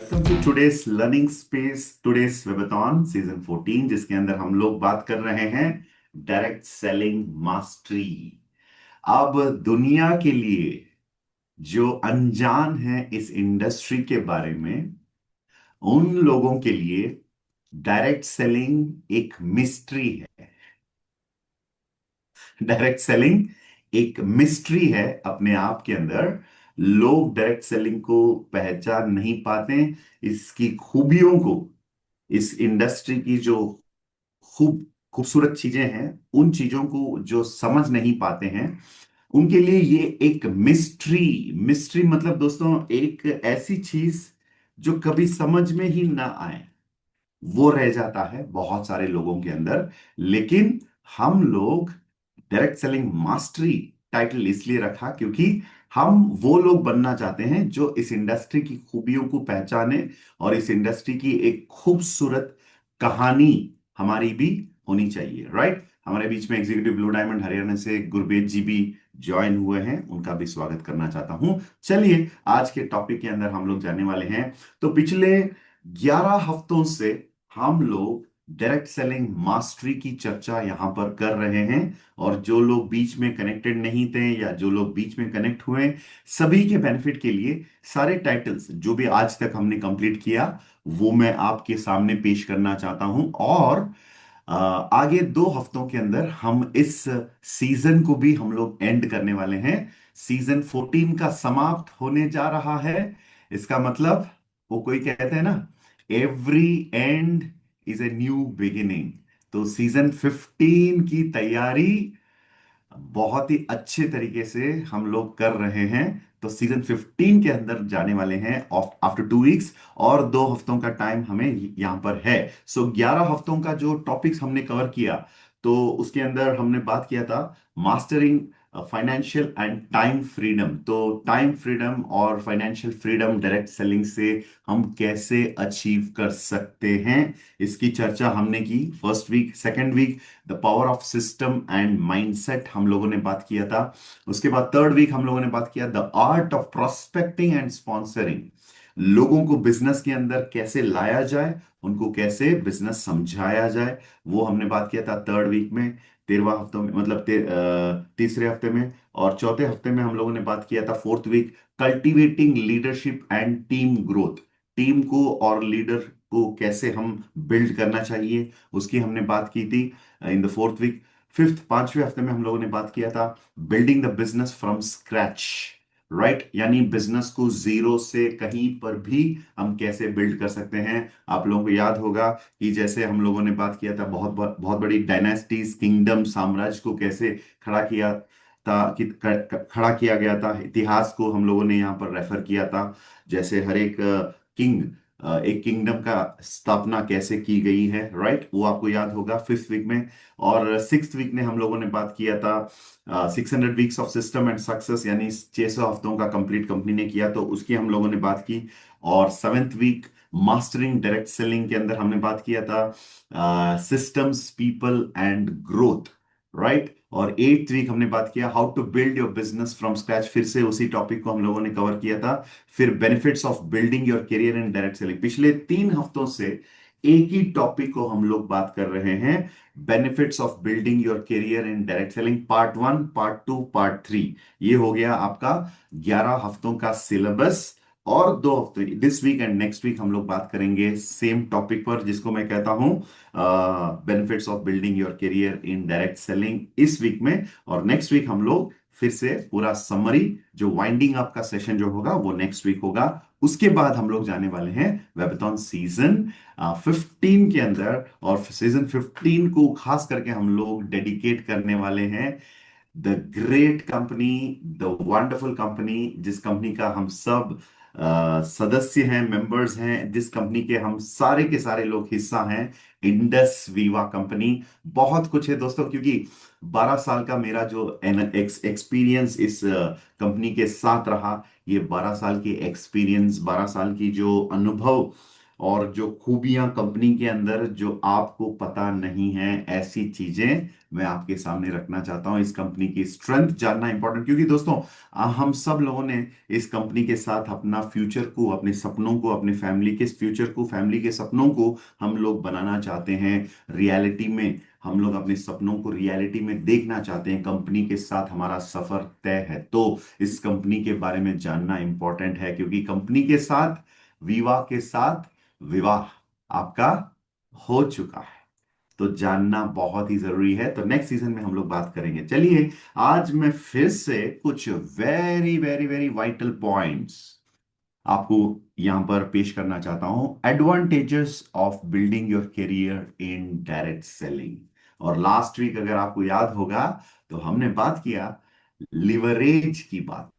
Welcome to today's learning space, today's webathon season 14, जिसके अंदर हम लोग बात कर रहे हैं डायरेक्ट सेलिंग मास्टरी। अब दुनिया के लिए जो अनजान है इस इंडस्ट्री के बारे में, उन लोगों के लिए डायरेक्ट सेलिंग एक मिस्ट्री है। डायरेक्ट सेलिंग एक मिस्ट्री है अपने आप के अंदर। लोग डायरेक्ट सेलिंग को पहचान नहीं पाते, इसकी खूबियों को, इस इंडस्ट्री की जो खूबसूरत चीजें हैं, उन चीजों को जो समझ नहीं पाते हैं, उनके लिए ये एक मिस्ट्री। मिस्ट्री मतलब दोस्तों एक ऐसी चीज जो कभी समझ में ही ना आए, वो रह जाता है बहुत सारे लोगों के अंदर। लेकिन हम लोग डायरेक्ट सेलिंग मास्टरी टाइटल इसलिए रखा क्योंकि हम वो लोग बनना चाहते हैं जो इस इंडस्ट्री की खूबियों को पहचाने, और इस इंडस्ट्री की एक खूबसूरत कहानी हमारी भी होनी चाहिए। राइट, हमारे बीच में एग्जीक्यूटिव ब्लू डायमंड हरियाणा से गुरबेज जी भी ज्वाइन हुए हैं, उनका भी स्वागत करना चाहता हूं। चलिए आज के टॉपिक के अंदर हम लोग जाने वाले हैं। तो पिछले 11 हफ्तों से हम लोग डायरेक्ट सेलिंग मास्टरी की चर्चा यहां पर कर रहे हैं, और जो लोग बीच में कनेक्टेड नहीं थे या जो लोग बीच में कनेक्ट हुए, सभी के बेनिफिट के लिए सारे टाइटल्स जो भी आज तक हमने कंप्लीट किया वो मैं आपके सामने पेश करना चाहता हूं। और आगे 2 हफ्तों के अंदर हम इस सीजन को भी हम लोग एंड करने वाले हैं। सीजन 14 का समाप्त होने जा रहा है। इसका मतलब, वो कोई कहते हैं ना, every and is a new beginning. तो सीजन 15 की तैयारी बहुत ही अच्छे तरीके से हम लोग कर रहे हैं। तो सीजन 15 के अंदर जाने वाले हैं आफ्टर 2 वीक्स, और 2 हफ्तों का टाइम हमें यहां पर है। सो 11 हफ्तों का जो टॉपिक्स हमने कवर किया, तो उसके अंदर हमने बात किया था mastering financial and time freedom. तो टाइम फ्रीडम और फाइनेंशियल फ्रीडम डायरेक्ट सेलिंग से हम कैसे अचीव कर सकते हैं, इसकी चर्चा हमने की first week. Second week the power of system and mindset हम लोगों ने बात किया था। उसके बाद थर्ड वीक हम लोगों ने बात किया the art of prospecting and sponsoring. लोगों को बिजनेस के अंदर कैसे लाया जाए, उनको कैसे बिजनेस समझाया जाए, वो हमने बात किया था थर्ड वीक में। 13वां हफ्तों में मतलब तीसरे हफ्ते में। और चौथे हफ्ते में हम लोगों ने बात किया था fourth week, cultivating leadership and team growth. Team को और लीडर को कैसे हम बिल्ड करना चाहिए, उसकी हमने बात की थी in the fourth week. Fifth, 5वें हफ्ते में हम लोगों ने बात किया था building the business from scratch. Right, यानी बिजनेस को जीरो से कहीं पर भी हम कैसे बिल्ड कर सकते हैं। आप लोगों को याद होगा कि जैसे हम लोगों ने बात किया था बहुत बहुत बड़ी डायनेस्टीज, किंगडम, साम्राज्य को कैसे खड़ा किया था, कि खड़ा किया गया था। इतिहास को हम लोगों ने यहाँ पर रेफर किया था, जैसे हर एक किंग, एक किंगडम का स्थापना कैसे की गई है। राइट, वो आपको याद होगा 5th वीक में। और 6th वीक में हम लोगों ने बात किया था 600 weeks of system and success, यानी 600 हफ्तों का कंप्लीट कंपनी ने किया, तो उसकी हम लोगों ने बात की। और 7th week mastering direct selling के अंदर हमने बात किया था systems, people and growth. Right, और 8th वीक हमने बात किया how to build your business from scratch, फिर से उसी टॉपिक को हम लोगों ने कवर किया था। फिर benefits of building your career in direct selling. पिछले 3 हफ्तों से एक ही टॉपिक को हम लोग बात कर रहे हैं, benefits of building your career in direct selling, part 1, part 2, part 3। ये हो गया आपका 11 हफ्तों का सिलेबस। और 2 हफ्ते, this week and next week, हम लोग बात करेंगे सेम टॉपिक पर, जिसको मैं कहता हूं benefits of building your career in direct selling, इस वीक में। और नेक्स्ट वीक हम लोग फिर से पूरा समरी, जो वाइंडिंग अप का सेशन जो होगा वो नेक्स्ट वीक होगा। उसके बाद हम लोग जाने वाले हैं वेबथॉन सीजन 15 के अंदर, और सीजन 15 को खास करके हम लोग डेडिकेट करने वाले हैं the great company, the wonderful company, जिस कंपनी का हम सब सदस्य हैं, मेंबर्स हैं, जिस कंपनी के हम सारे के सारे लोग हिस्सा हैं, इंडस वीवा कंपनी। बहुत कुछ है दोस्तों, क्योंकि 12 साल का मेरा जो एक्सपीरियंस इस कंपनी के साथ रहा, ये 12 साल की एक्सपीरियंस, 12 साल की जो अनुभव और जो खूबियां कंपनी के अंदर जो आपको पता नहीं है, ऐसी चीजें मैं आपके सामने रखना चाहता हूं। इस कंपनी की स्ट्रेंथ जानना इंपॉर्टेंट, क्योंकि दोस्तों हम सब लोगों ने इस कंपनी के साथ अपना फ्यूचर को, अपने सपनों को, अपने फैमिली के फ्यूचर को, फैमिली के सपनों को हम लोग बनाना चाहते हैं रियलिटी में। हम लोग अपने सपनों को रियलिटी में देखना चाहते हैं। कंपनी के साथ हमारा सफर तय है, तो इस कंपनी के बारे में जानना इंपॉर्टेंट है, क्योंकि कंपनी के साथ, विवाह के साथ विवाह आपका हो चुका है। तो जानना बहुत ही जरूरी है। तो नेक्स्ट सीजन में हम लोग बात करेंगे। चलिए, आज मैं फिर से कुछ very very very vital points आपको यहां पर पेश करना चाहता हूं। Advantages of building your career in direct selling. और लास्ट वीक अगर आपको याद होगा, तो हमने बात किया लिवरेज की बात।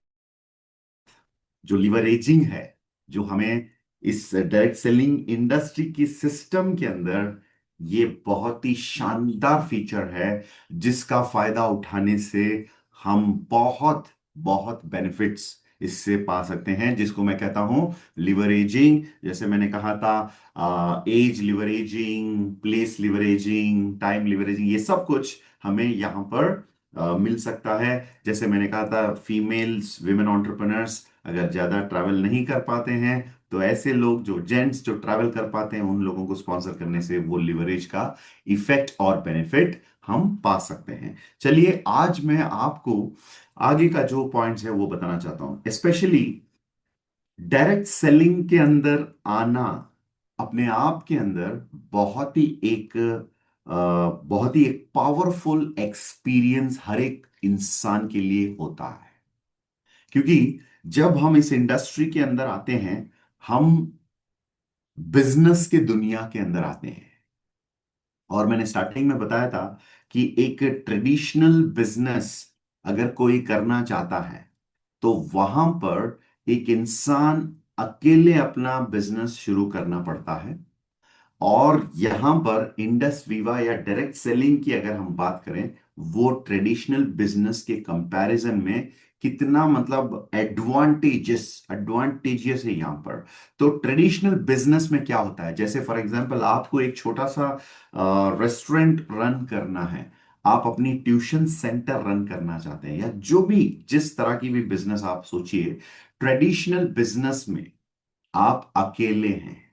जो लिवरेजिंग है, जो हमें इस डायरेक्ट सेलिंग इंडस्ट्री की सिस्टम के अंदर, ये बहुत ही शानदार फीचर है, जिसका फायदा उठाने से हम बहुत बहुत बेनिफिट्स इससे पा सकते हैं, जिसको मैं कहता हूं लिवरेजिंग। जैसे मैंने कहा था, age leveraging, place leveraging, time leveraging, ये सब कुछ हमें यहां पर मिल सकता है। जैसे मैंने कहा था, फीमेल्स, विमेन एंटरप्रेन्योर्स अगर ज्यादा ट्रैवल नहीं कर पाते हैं, तो ऐसे लोग, जो जेंट्स जो ट्रैवल कर पाते हैं, उन लोगों को स्पॉन्सर करने से वो लिवरेज का इफेक्ट और बेनिफिट हम पा सकते हैं। चलिए, आज मैं आपको आगे का जो पॉइंट्स है वो बताना चाहता हूं। स्पेशली डायरेक्ट सेलिंग के अंदर आना अपने आप के अंदर बहुत ही एक बहुत ही एक पावरफुल एक्सपीरियंस हर एक इंसान के लिए होता है। क्योंकि जब हम इस इंडस्ट्री के अंदर आते हैं, हम बिजनेस के दुनिया के अंदर आते हैं। और मैंने स्टार्टिंग में बताया था कि एक ट्रेडिशनल बिजनेस अगर कोई करना चाहता है, तो वहां पर एक इंसान अकेले अपना बिजनेस शुरू करना पड़ता है। और यहां पर इंडस विवा या डायरेक्ट सेलिंग की अगर हम बात करें, वो ट्रेडिशनल बिजनेस के कंपैरिजन में कितना मतलब एडवांटेजियस है यहां पर। तो ट्रेडिशनल बिजनेस में क्या होता है, जैसे फॉर एग्जांपल आपको एक छोटा सा रेस्टोरेंट रन करना है, आप अपनी ट्यूशन सेंटर रन करना चाहते हैं, या जो भी जिस तरह की भी बिजनेस आप सोचिए, ट्रेडिशनल बिजनेस में आप अकेले हैं।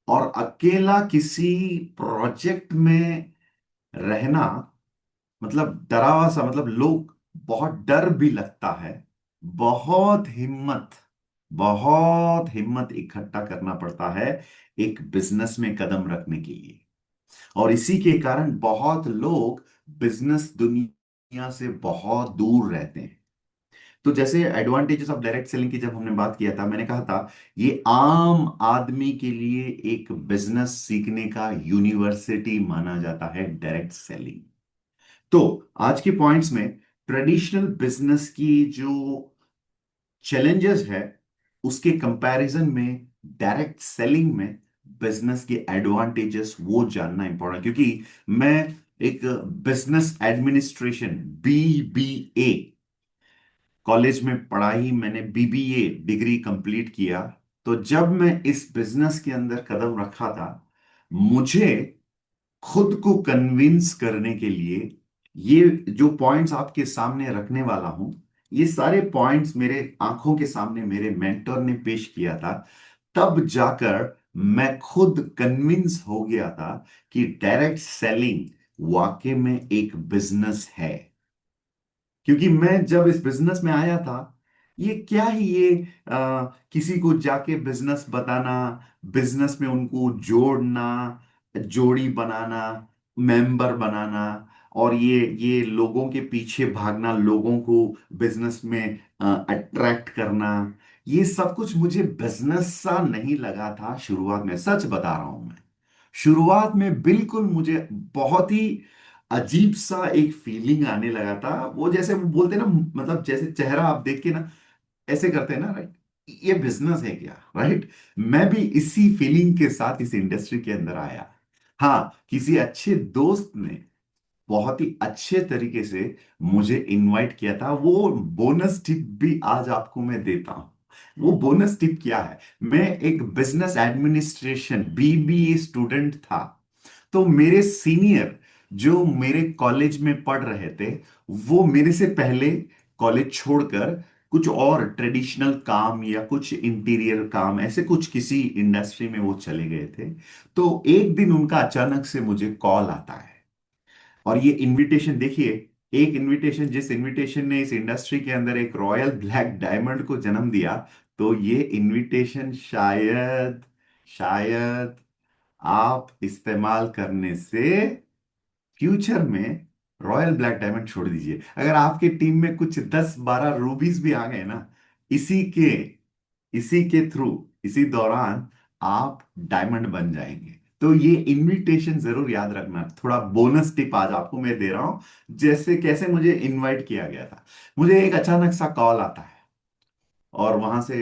और अकेला किसी प्रोजेक्ट में रहना मतलब डरावा सा, मतलब लोग, बहुत डर भी लगता है। बहुत हिम्मत, बहुत हिम्मत इकट्ठा करना पड़ता है एक बिजनेस में कदम रखने के लिए। और इसी के कारण बहुत लोग बिजनेस दुनिया से बहुत दूर रहते हैं। तो जैसे एडवांटेजेस ऑफ डायरेक्ट सेलिंग की जब हमने बात किया था, मैंने कहा था ये आम आदमी के लिए एक बिजनेस सीखने का यूनिवर्सिटी माना जाता है डायरेक्ट सेलिंग। तो आज के पॉइंट्स में ट्रेडिशनल बिजनेस की जो चैलेंजेस है, उसके कंपैरिजन में डायरेक्ट सेलिंग में बिजनेस के एडवांटेजेस वो जानना इंपॉर्टेंट, क्योंकि मैं एक बिजनेस एडमिनिस्ट्रेशन, बीबीए कॉलेज में पढ़ाई, मैंने बीबीए डिग्री कंप्लीट किया। तो जब मैं इस बिजनेस के अंदर कदम रखा था, मुझे खुद को कन्विंस करने के लिए ये जो पॉइंट्स आपके सामने रखने वाला हूं, ये सारे पॉइंट्स मेरे आंखों के सामने मेरे मेंटर ने पेश किया था। तब जाकर मैं खुद कन्विंस हो गया था कि डायरेक्ट सेलिंग वाकई में एक बिजनेस है। क्योंकि मैं जब इस बिजनेस में आया था, ये क्या ही ये किसी को जाके बिजनेस बताना, बिजनेस में उनको जोड़ना, जोड़ी बनाना, मेंबर बनाना, और ये लोगों के पीछे भागना, लोगों को बिजनेस में अट्रैक्ट करना, ये सब कुछ मुझे बिजनेस सा नहीं लगा था शुरुआत में। सच बता रहा हूं मैं, शुरुआत में बिल्कुल मुझे बहुत ही अजीब सा एक फीलिंग आने लगा था। वो जैसे वो बोलते हैं ना, मतलब जैसे चेहरा आप देख के ना ऐसे करते हैं ना, राइट, ये बिजनेस है क्या, राइट। मैं भी इसी फीलिंग के साथ इस इंडस्ट्री के अंदर आया। हाँ, किसी अच्छे दोस्त ने बहुत ही अच्छे तरीके से मुझे इनवाइट किया था, वो बोनस टिप भी आज आपको मैं देता हूं। वो बोनस टिप क्या है? मैं एक बिजनेस एडमिनिस्ट्रेशन बीबीए स्टूडेंट था, तो मेरे सीनियर जो मेरे कॉलेज में पढ़ रहे थे, वो मेरे से पहले कॉलेज छोड़कर कुछ और ट्रेडिशनल काम या कुछ इंटीरियर काम, ऐसे कुछ किसी इंडस्ट्री में वो चले गए थे। तो एक दिन उनका अचानक से मुझे कॉल आता है, और ये इनविटेशन देखिए, एक इनविटेशन, जिस इनविटेशन ने इस इंडस्ट्री के अंदर एक रॉयल ब्लैक डायमंड को जन्म दिया, तो ये इनविटेशन शायद शायद आप इस्तेमाल करने से फ्यूचर में रॉयल ब्लैक डायमंड छोड़ दीजिए, अगर आपके टीम में कुछ 10-12 रूबीज भी आ गए ना, इसी के इसी के थ्रू, इसी दौरान आप डायमंड बन जाएंगे। तो ये इनविटेशन जरूर याद रखना। थोड़ा बोनस टिप आज आपको मैं दे रहा हूं, जैसे कैसे मुझे इनवाइट किया गया था। मुझे एक अचानक सा कॉल आता है, और वहां से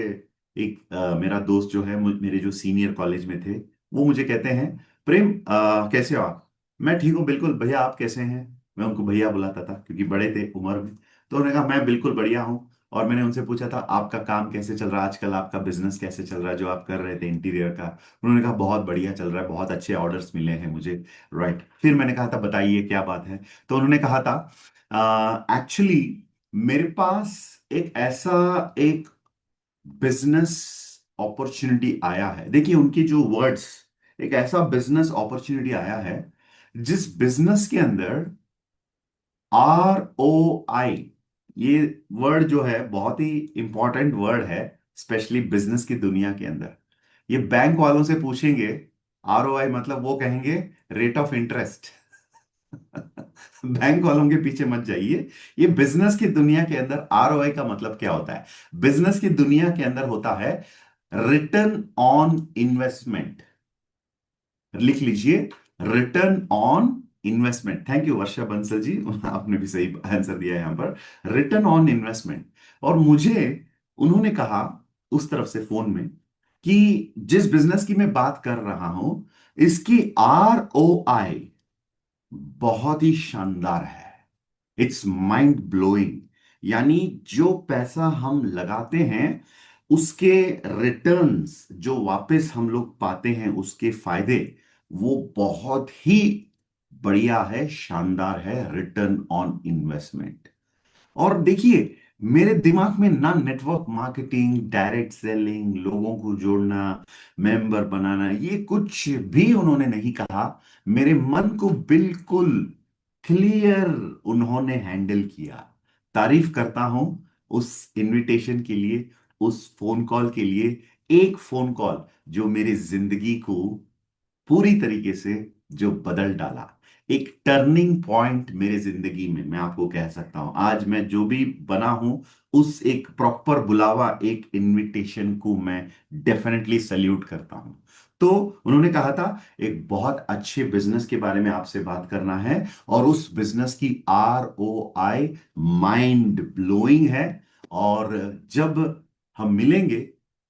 एक मेरा दोस्त जो है, मेरे जो सीनियर कॉलेज में थे, वो मुझे कहते हैं, प्रेम कैसे हो आप? मैं ठीक हूँ बिल्कुल भैया, आप कैसे हैं? मैं उनको भैया बुलाता था क्योंकि बड़े थे उम्र में। तो उन्होंने कहा मैं बिल्कुल बढ़िया हूँ। और मैंने उनसे पूछा था आपका काम कैसे चल रहा है आजकल, आपका बिजनेस कैसे चल रहा है जो आप कर रहे थे इंटीरियर का? उन्होंने कहा बहुत बढ़िया चल रहा है, बहुत अच्छे ऑर्डर्स मिले हैं मुझे। राइट, फिर मैंने कहा था बताइए क्या बात है? तो उन्होंने कहा था एक्चुअली मेरे पास एक ऐसा एक बिजनेस अपॉर्चुनिटी आया है। देखिए उनकी जो वर्ड्स, एक ऐसा बिजनेस अपॉर्चुनिटी आया है जिस बिजनेस के अंदर ROI, ये वर्ड जो है बहुत ही इंपॉर्टेंट वर्ड है, स्पेशली बिजनेस की दुनिया के अंदर। ये बैंक वालों से पूछेंगे ROI मतलब, वो कहेंगे रेट ऑफ इंटरेस्ट। बैंक वालों के पीछे मत जाइए। ये बिजनेस की दुनिया के अंदर ROI का मतलब क्या होता है? बिजनेस की दुनिया के अंदर होता है रिटर्न ऑन इन्वेस्टमेंट। लिख लीजिए, return on investment. Thank you Varsha Bansal ji, आपने भी सही आंसर दिया है यहां पर, रिटर्न ऑन इन्वेस्टमेंट। और मुझे उन्होंने कहा उस तरफ से फोन में कि जिस बिजनेस की मैं बात कर रहा हूं, इसकी ROI बहुत ही शानदार है, इट्स माइंड ब्लोइंग। यानी जो पैसा हम लगाते हैं, उसके रिटर्न्स जो वापस हम लोग पाते हैं, उसके फायदे, वो बहुत ही बढ़िया है, शानदार है, रिटर्न ऑन इन्वेस्टमेंट। और देखिए, मेरे दिमाग में ना नेटवर्क मार्केटिंग, डायरेक्ट सेलिंग, लोगों को जोड़ना, मेंबर बनाना, ये कुछ भी उन्होंने नहीं कहा। मेरे मन को बिल्कुल क्लियर उन्होंने हैंडल किया। तारीफ करता हूं उस इनविटेशन के लिए, उस फोन कॉल के लिए। एक फोन कॉल जो मेरी जिंदगी को पूरी तरीके से जो बदल डाला, एक टर्निंग पॉइंट मेरे जिंदगी में, मैं आपको कह सकता हूं आज मैं जो भी बना हूं, उस एक प्रॉपर बुलावा, एक इनविटेशन को मैं डेफिनेटली सल्यूट करता हूं। तो उन्होंने कहा था एक बहुत अच्छे बिजनेस के बारे में आपसे बात करना है, और उस बिजनेस की ROI माइंड ब्लोइंग है। और जब हम मिलेंगे,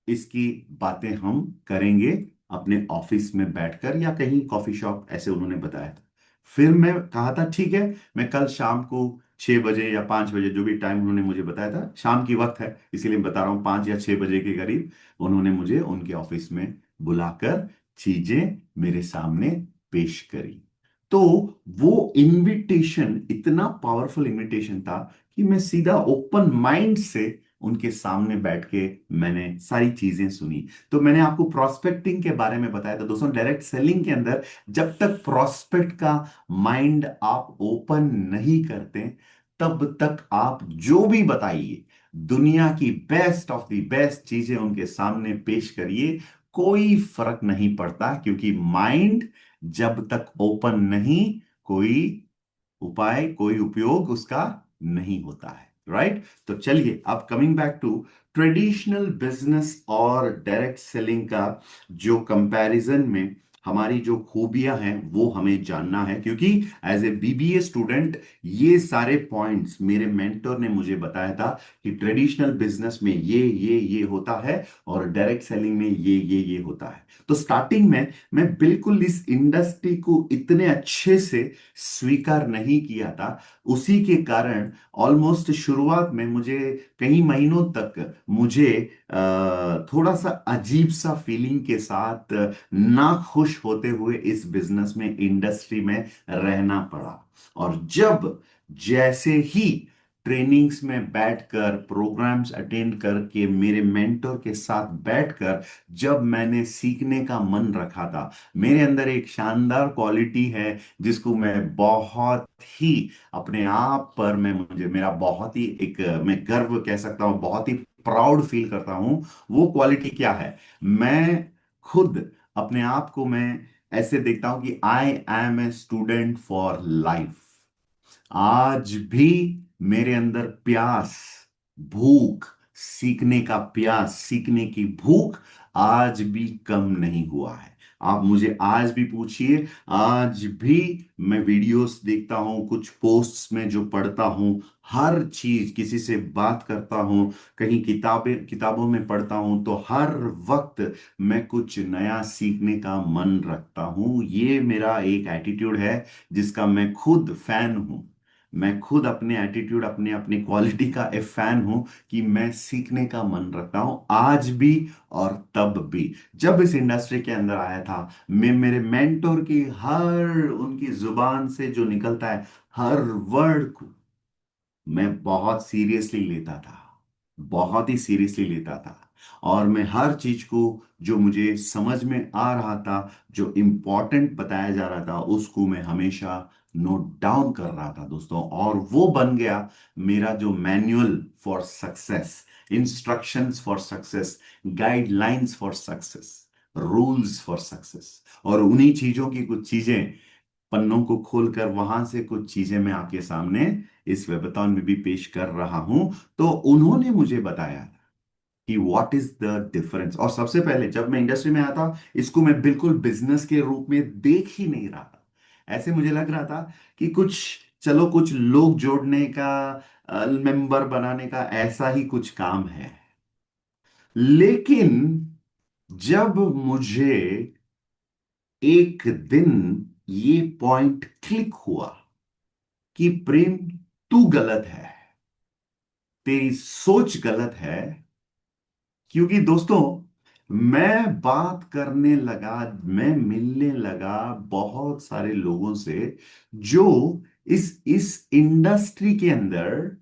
इसकी बातें हम करेंगे अपने ऑफिस में बैठकर या कहीं कॉफी शॉप, ऐसे उन्होंने बताया था। फिर मैं कहा था ठीक है, मैं कल शाम को 6 बजे या 5 बजे, जो भी टाइम उन्होंने मुझे बताया था, शाम की वक्त है इसीलिए बता रहा हूँ, 5 या 6 बजे के करीब उन्होंने मुझे उनके ऑफिस में बुलाकर चीजें मेरे सामने पेश करी। तो वो इनविटेशन इतना पावरफुल इनविटेशन था कि मैं सीधा ओपन माइंड से उनके सामने बैठ के मैंने सारी चीजें सुनी। तो मैंने आपको प्रोस्पेक्टिंग के बारे में बताया था दोस्तों, डायरेक्ट सेलिंग के अंदर जब तक प्रोस्पेक्ट का माइंड आप ओपन नहीं करते, तब तक आप जो भी बताइए, दुनिया की बेस्ट ऑफ द बेस्ट चीजें उनके सामने पेश करिए, कोई फर्क नहीं पड़ता, क्योंकि माइंड जब तक ओपन नहीं, कोई उपाय, कोई उपयोग उसका नहीं होता है। राइट? तो चलिए, अब coming back to traditional business और डायरेक्ट सेलिंग का जो कंपैरिजन में हमारी जो खूबियां हैं वो हमें जानना है, क्योंकि एज ए बीबीए स्टूडेंट ये सारे पॉइंट्स मेरे मेंटर ने मुझे बताया था कि ट्रेडिशनल बिजनेस में ये होता है और डायरेक्ट सेलिंग में ये होता है। तो स्टार्टिंग में मैं बिल्कुल इस इंडस्ट्री को इतने अच्छे से स्वीकार नहीं किया था। उसी के कारण ऑलमोस्ट शुरुआत में मुझे कई महीनों तक मुझे थोड़ा सा अजीब सा फीलिंग के साथ ना खुश होते हुए इस बिजनेस में, इंडस्ट्री में रहना पड़ा। और जब जैसे ही ट्रेनिंग्स में बैठकर, प्रोग्राम्स अटेंड करके, मेरे मेंटर के साथ बैठकर जब मैंने सीखने का मन रखा था, मेरे अंदर एक शानदार क्वालिटी है जिसको मैं बहुत ही अपने आप पर, मैं मुझे मेरा बहुत ही एक, मैं गर्व कह सकता हूं, बहुत ही प्राउड फील करता हूं। वो क्वालिटी क्या है? मैं खुद अपने आप को मैं ऐसे देखता हूं कि I am a student for life. आज भी मेरे अंदर प्यास, भूख, सीखने का प्यास, सीखने की भूख आज भी कम नहीं हुआ है। आप मुझे आज भी पूछिए, आज भी मैं वीडियोस देखता हूं, कुछ पोस्ट्स में जो पढ़ता हूं, हर चीज, किसी से बात करता हूं, कहीं किताबों में पढ़ता हूं, तो हर वक्त मैं कुछ नया सीखने का मन रखता हूं। ये मेरा एक एटीट्यूड है जिसका मैं खुद फैन हूं। मैं खुद अपने एटीट्यूड, अपने अपनी क्वालिटी का एक फैन हूं कि मैं सीखने का मन रखता हूं आज भी और तब भी। जब इस इंडस्ट्री के अंदर आया था, मैं मेरे मेंटोर की हर, उनकी जुबान से जो निकलता है हर वर्ड को मैं बहुत सीरियसली लेता था, बहुत ही सीरियसली लेता था। और मैं हर चीज को जो मुझे समझ में आ रहा था, जो इम्पोर्टेंट बताया जा रहा था, उसको मैं हमेशा नोट डाउन कर रहा था दोस्तों। और वो बन गया मेरा जो manual for success, instructions for success, guidelines for success, rules for success. और उन्हीं चीजों की कुछ चीजें, पन्नों को खोलकर वहां से कुछ चीजें मैं आपके सामने इस वेबथॉन में भी पेश कर रहा हूं। तो उन्होंने मुझे बताया कि व्हाट इज द डिफरेंस। और सबसे पहले जब मैं इंडस्ट्री में आया था, इसको मैं बिल्कुल बिजनेस के रूप में देख ही नहीं रहा था। ऐसे मुझे लग रहा था कि कुछ, चलो कुछ लोग जोड़ने का, मेंबर बनाने का ऐसा ही कुछ काम है। लेकिन जब मुझे एक दिन ये पॉइंट क्लिक हुआ कि प्रेम, तू गलत है, तेरी सोच गलत है। क्योंकि दोस्तों, मैं बात करने लगा, मैं मिलने लगा बहुत सारे लोगों से जो इस इंडस्ट्री के अंदर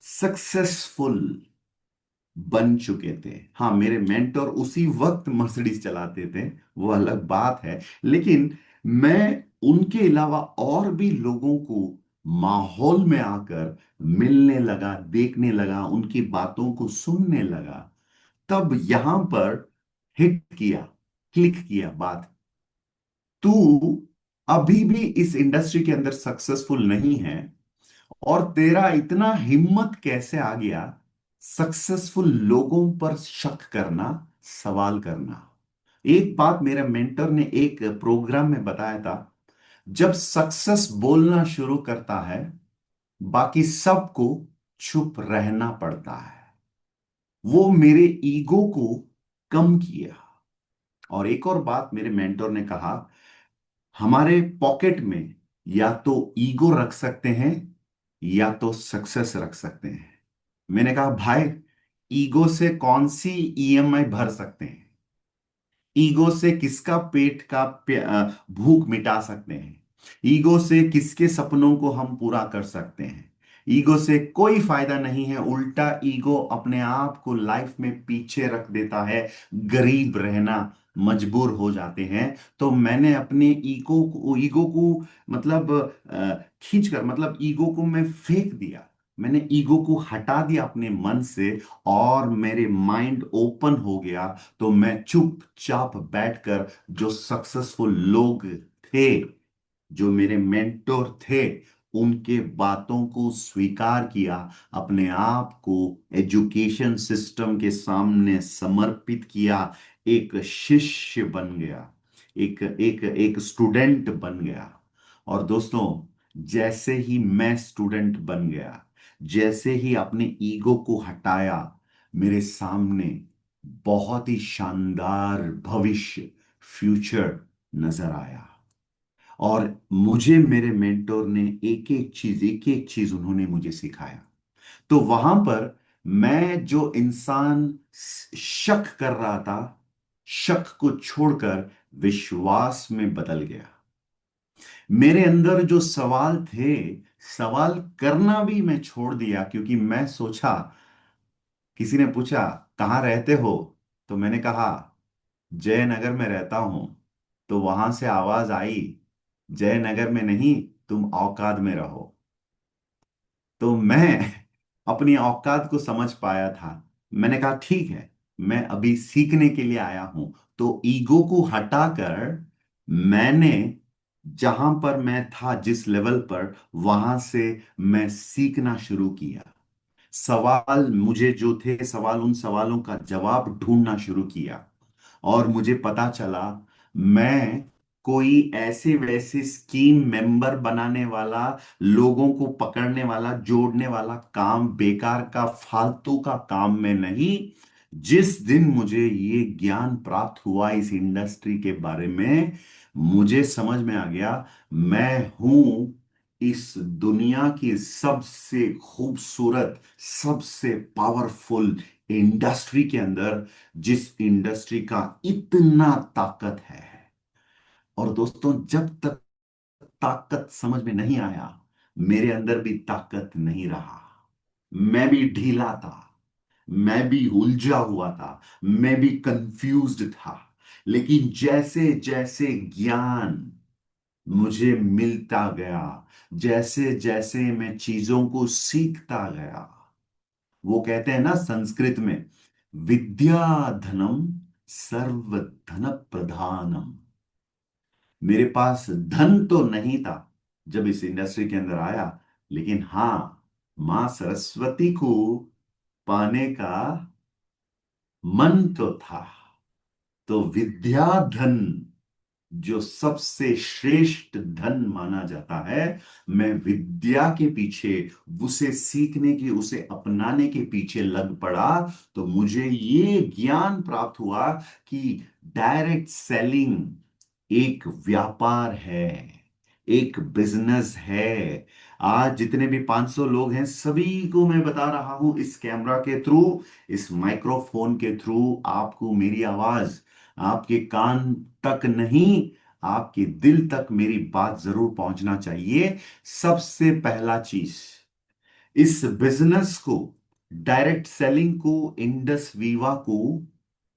सक्सेसफुल बन चुके थे। हाँ, मेरे मेंटर उसी वक्त मर्सिडीज चलाते थे, वो अलग बात है। लेकिन मैं उनके अलावा और भी लोगों को माहौल में आकर मिलने लगा, देखने लगा, उनकी बातों को सुनने लगा। तब यहां पर हिट किया, क्लिक किया बात। तू अभी भी इस इंडस्ट्री के अंदर सक्सेसफुल नहीं है, और तेरा इतना हिम्मत कैसे आ गया सक्सेसफुल लोगों पर शक करना, सवाल करना। एक बात मेरे मेंटर ने एक प्रोग्राम में बताया था, जब सक्सेस बोलना शुरू करता है, बाकी सबको चुप रहना पड़ता है। वो मेरे ईगो को कम किया। और एक और बात मेरे मेंटर ने कहा, हमारे पॉकेट में या तो ईगो रख सकते हैं या तो सक्सेस रख सकते हैं। मैंने कहा भाई, ईगो से कौन सी ईएमआई भर सकते हैं? ईगो से किसका पेट का भूख मिटा सकते हैं? ईगो से किसके सपनों को हम पूरा कर सकते हैं? ईगो से कोई फायदा नहीं है। उल्टा ईगो अपने आप को लाइफ में पीछे रख देता है, गरीब रहना मजबूर हो जाते हैं। तो मैंने अपने ईगो को मतलब खींच कर, मतलब ईगो को मैं फेंक दिया। मैंने ईगो को हटा दिया अपने मन से, और मेरे माइंड ओपन हो गया। तो मैं चुपचाप बैठकर जो सक्सेसफुल लोग थे, जो मेरे मेंटोर थे, उनके बातों को स्वीकार किया, अपने आप को एजुकेशन सिस्टम के सामने समर्पित किया, एक शिष्य बन गया। एक एक एक स्टूडेंट बन गया। और दोस्तों, जैसे ही मैं स्टूडेंट बन गया, जैसे ही अपने ईगो को हटाया, मेरे सामने बहुत ही शानदार भविष्य, फ्यूचर नजर आया। और मुझे मेरे मेंटोर ने एक एक चीज उन्होंने मुझे सिखाया। तो वहां पर मैं जो इंसान शक कर रहा था, शक को छोड़कर विश्वास में बदल गया। मेरे अंदर जो सवाल थे, सवाल करना भी मैं छोड़ दिया, क्योंकि मैं सोचा, किसी ने पूछा कहाँ रहते हो, तो मैंने कहा जयनगर में रहता हूं। तो वहां से आवाज आई, जयनगर में नहीं, तुम औकात में रहो। तो मैं अपनी औकात को समझ पाया था। मैंने कहा ठीक है, मैं अभी सीखने के लिए आया हूं। तो ईगो को हटाकर मैंने, जहां पर मैं था जिस लेवल पर, वहां से मैं सीखना शुरू किया। सवाल मुझे जो थे, सवाल, उन सवालों का जवाब ढूंढना शुरू किया। और मुझे पता चला, मैं कोई ऐसे वैसे स्कीम मेंबर बनाने वाला, लोगों को पकड़ने वाला, जोड़ने वाला काम, बेकार का फालतू का काम में नहीं। जिस दिन मुझे ये ज्ञान प्राप्त हुआ इस इंडस्ट्री के बारे में, मुझे समझ में आ गया, मैं हूं इस दुनिया की सबसे खूबसूरत, सबसे पावरफुल इंडस्ट्री के अंदर, जिस इंडस्ट्री का इतना ताकत है। और दोस्तों, जब तक ताकत समझ में नहीं आया, मेरे अंदर भी ताकत नहीं रहा। मैं भी ढीला था, मैं भी उलझा हुआ था, मैं भी कंफ्यूज्ड था। लेकिन जैसे जैसे ज्ञान मुझे मिलता गया, जैसे जैसे मैं चीजों को सीखता गया, वो कहते हैं ना संस्कृत में, विद्या धनम सर्व धन प्रधानम। मेरे पास धन तो नहीं था जब इस इंडस्ट्री के अंदर आया, लेकिन हां, मां सरस्वती को पाने का मन तो था। तो विद्या धन, जो सबसे श्रेष्ठ धन माना जाता है, मैं विद्या के पीछे, उसे सीखने के, उसे अपनाने के पीछे लग पड़ा। तो मुझे ये ज्ञान प्राप्त हुआ कि डायरेक्ट सेलिंग एक व्यापार है, एक बिजनेस है। आज जितने भी 500 लोग हैं, सभी को मैं बता रहा हूं, इस कैमरा के थ्रू, इस माइक्रोफोन के थ्रू, आपको मेरी आवाज आपके कान तक नहीं, आपके दिल तक मेरी बात जरूर पहुंचना चाहिए। सबसे पहला चीज, इस बिजनेस को, डायरेक्ट सेलिंग को, इंडस वीवा को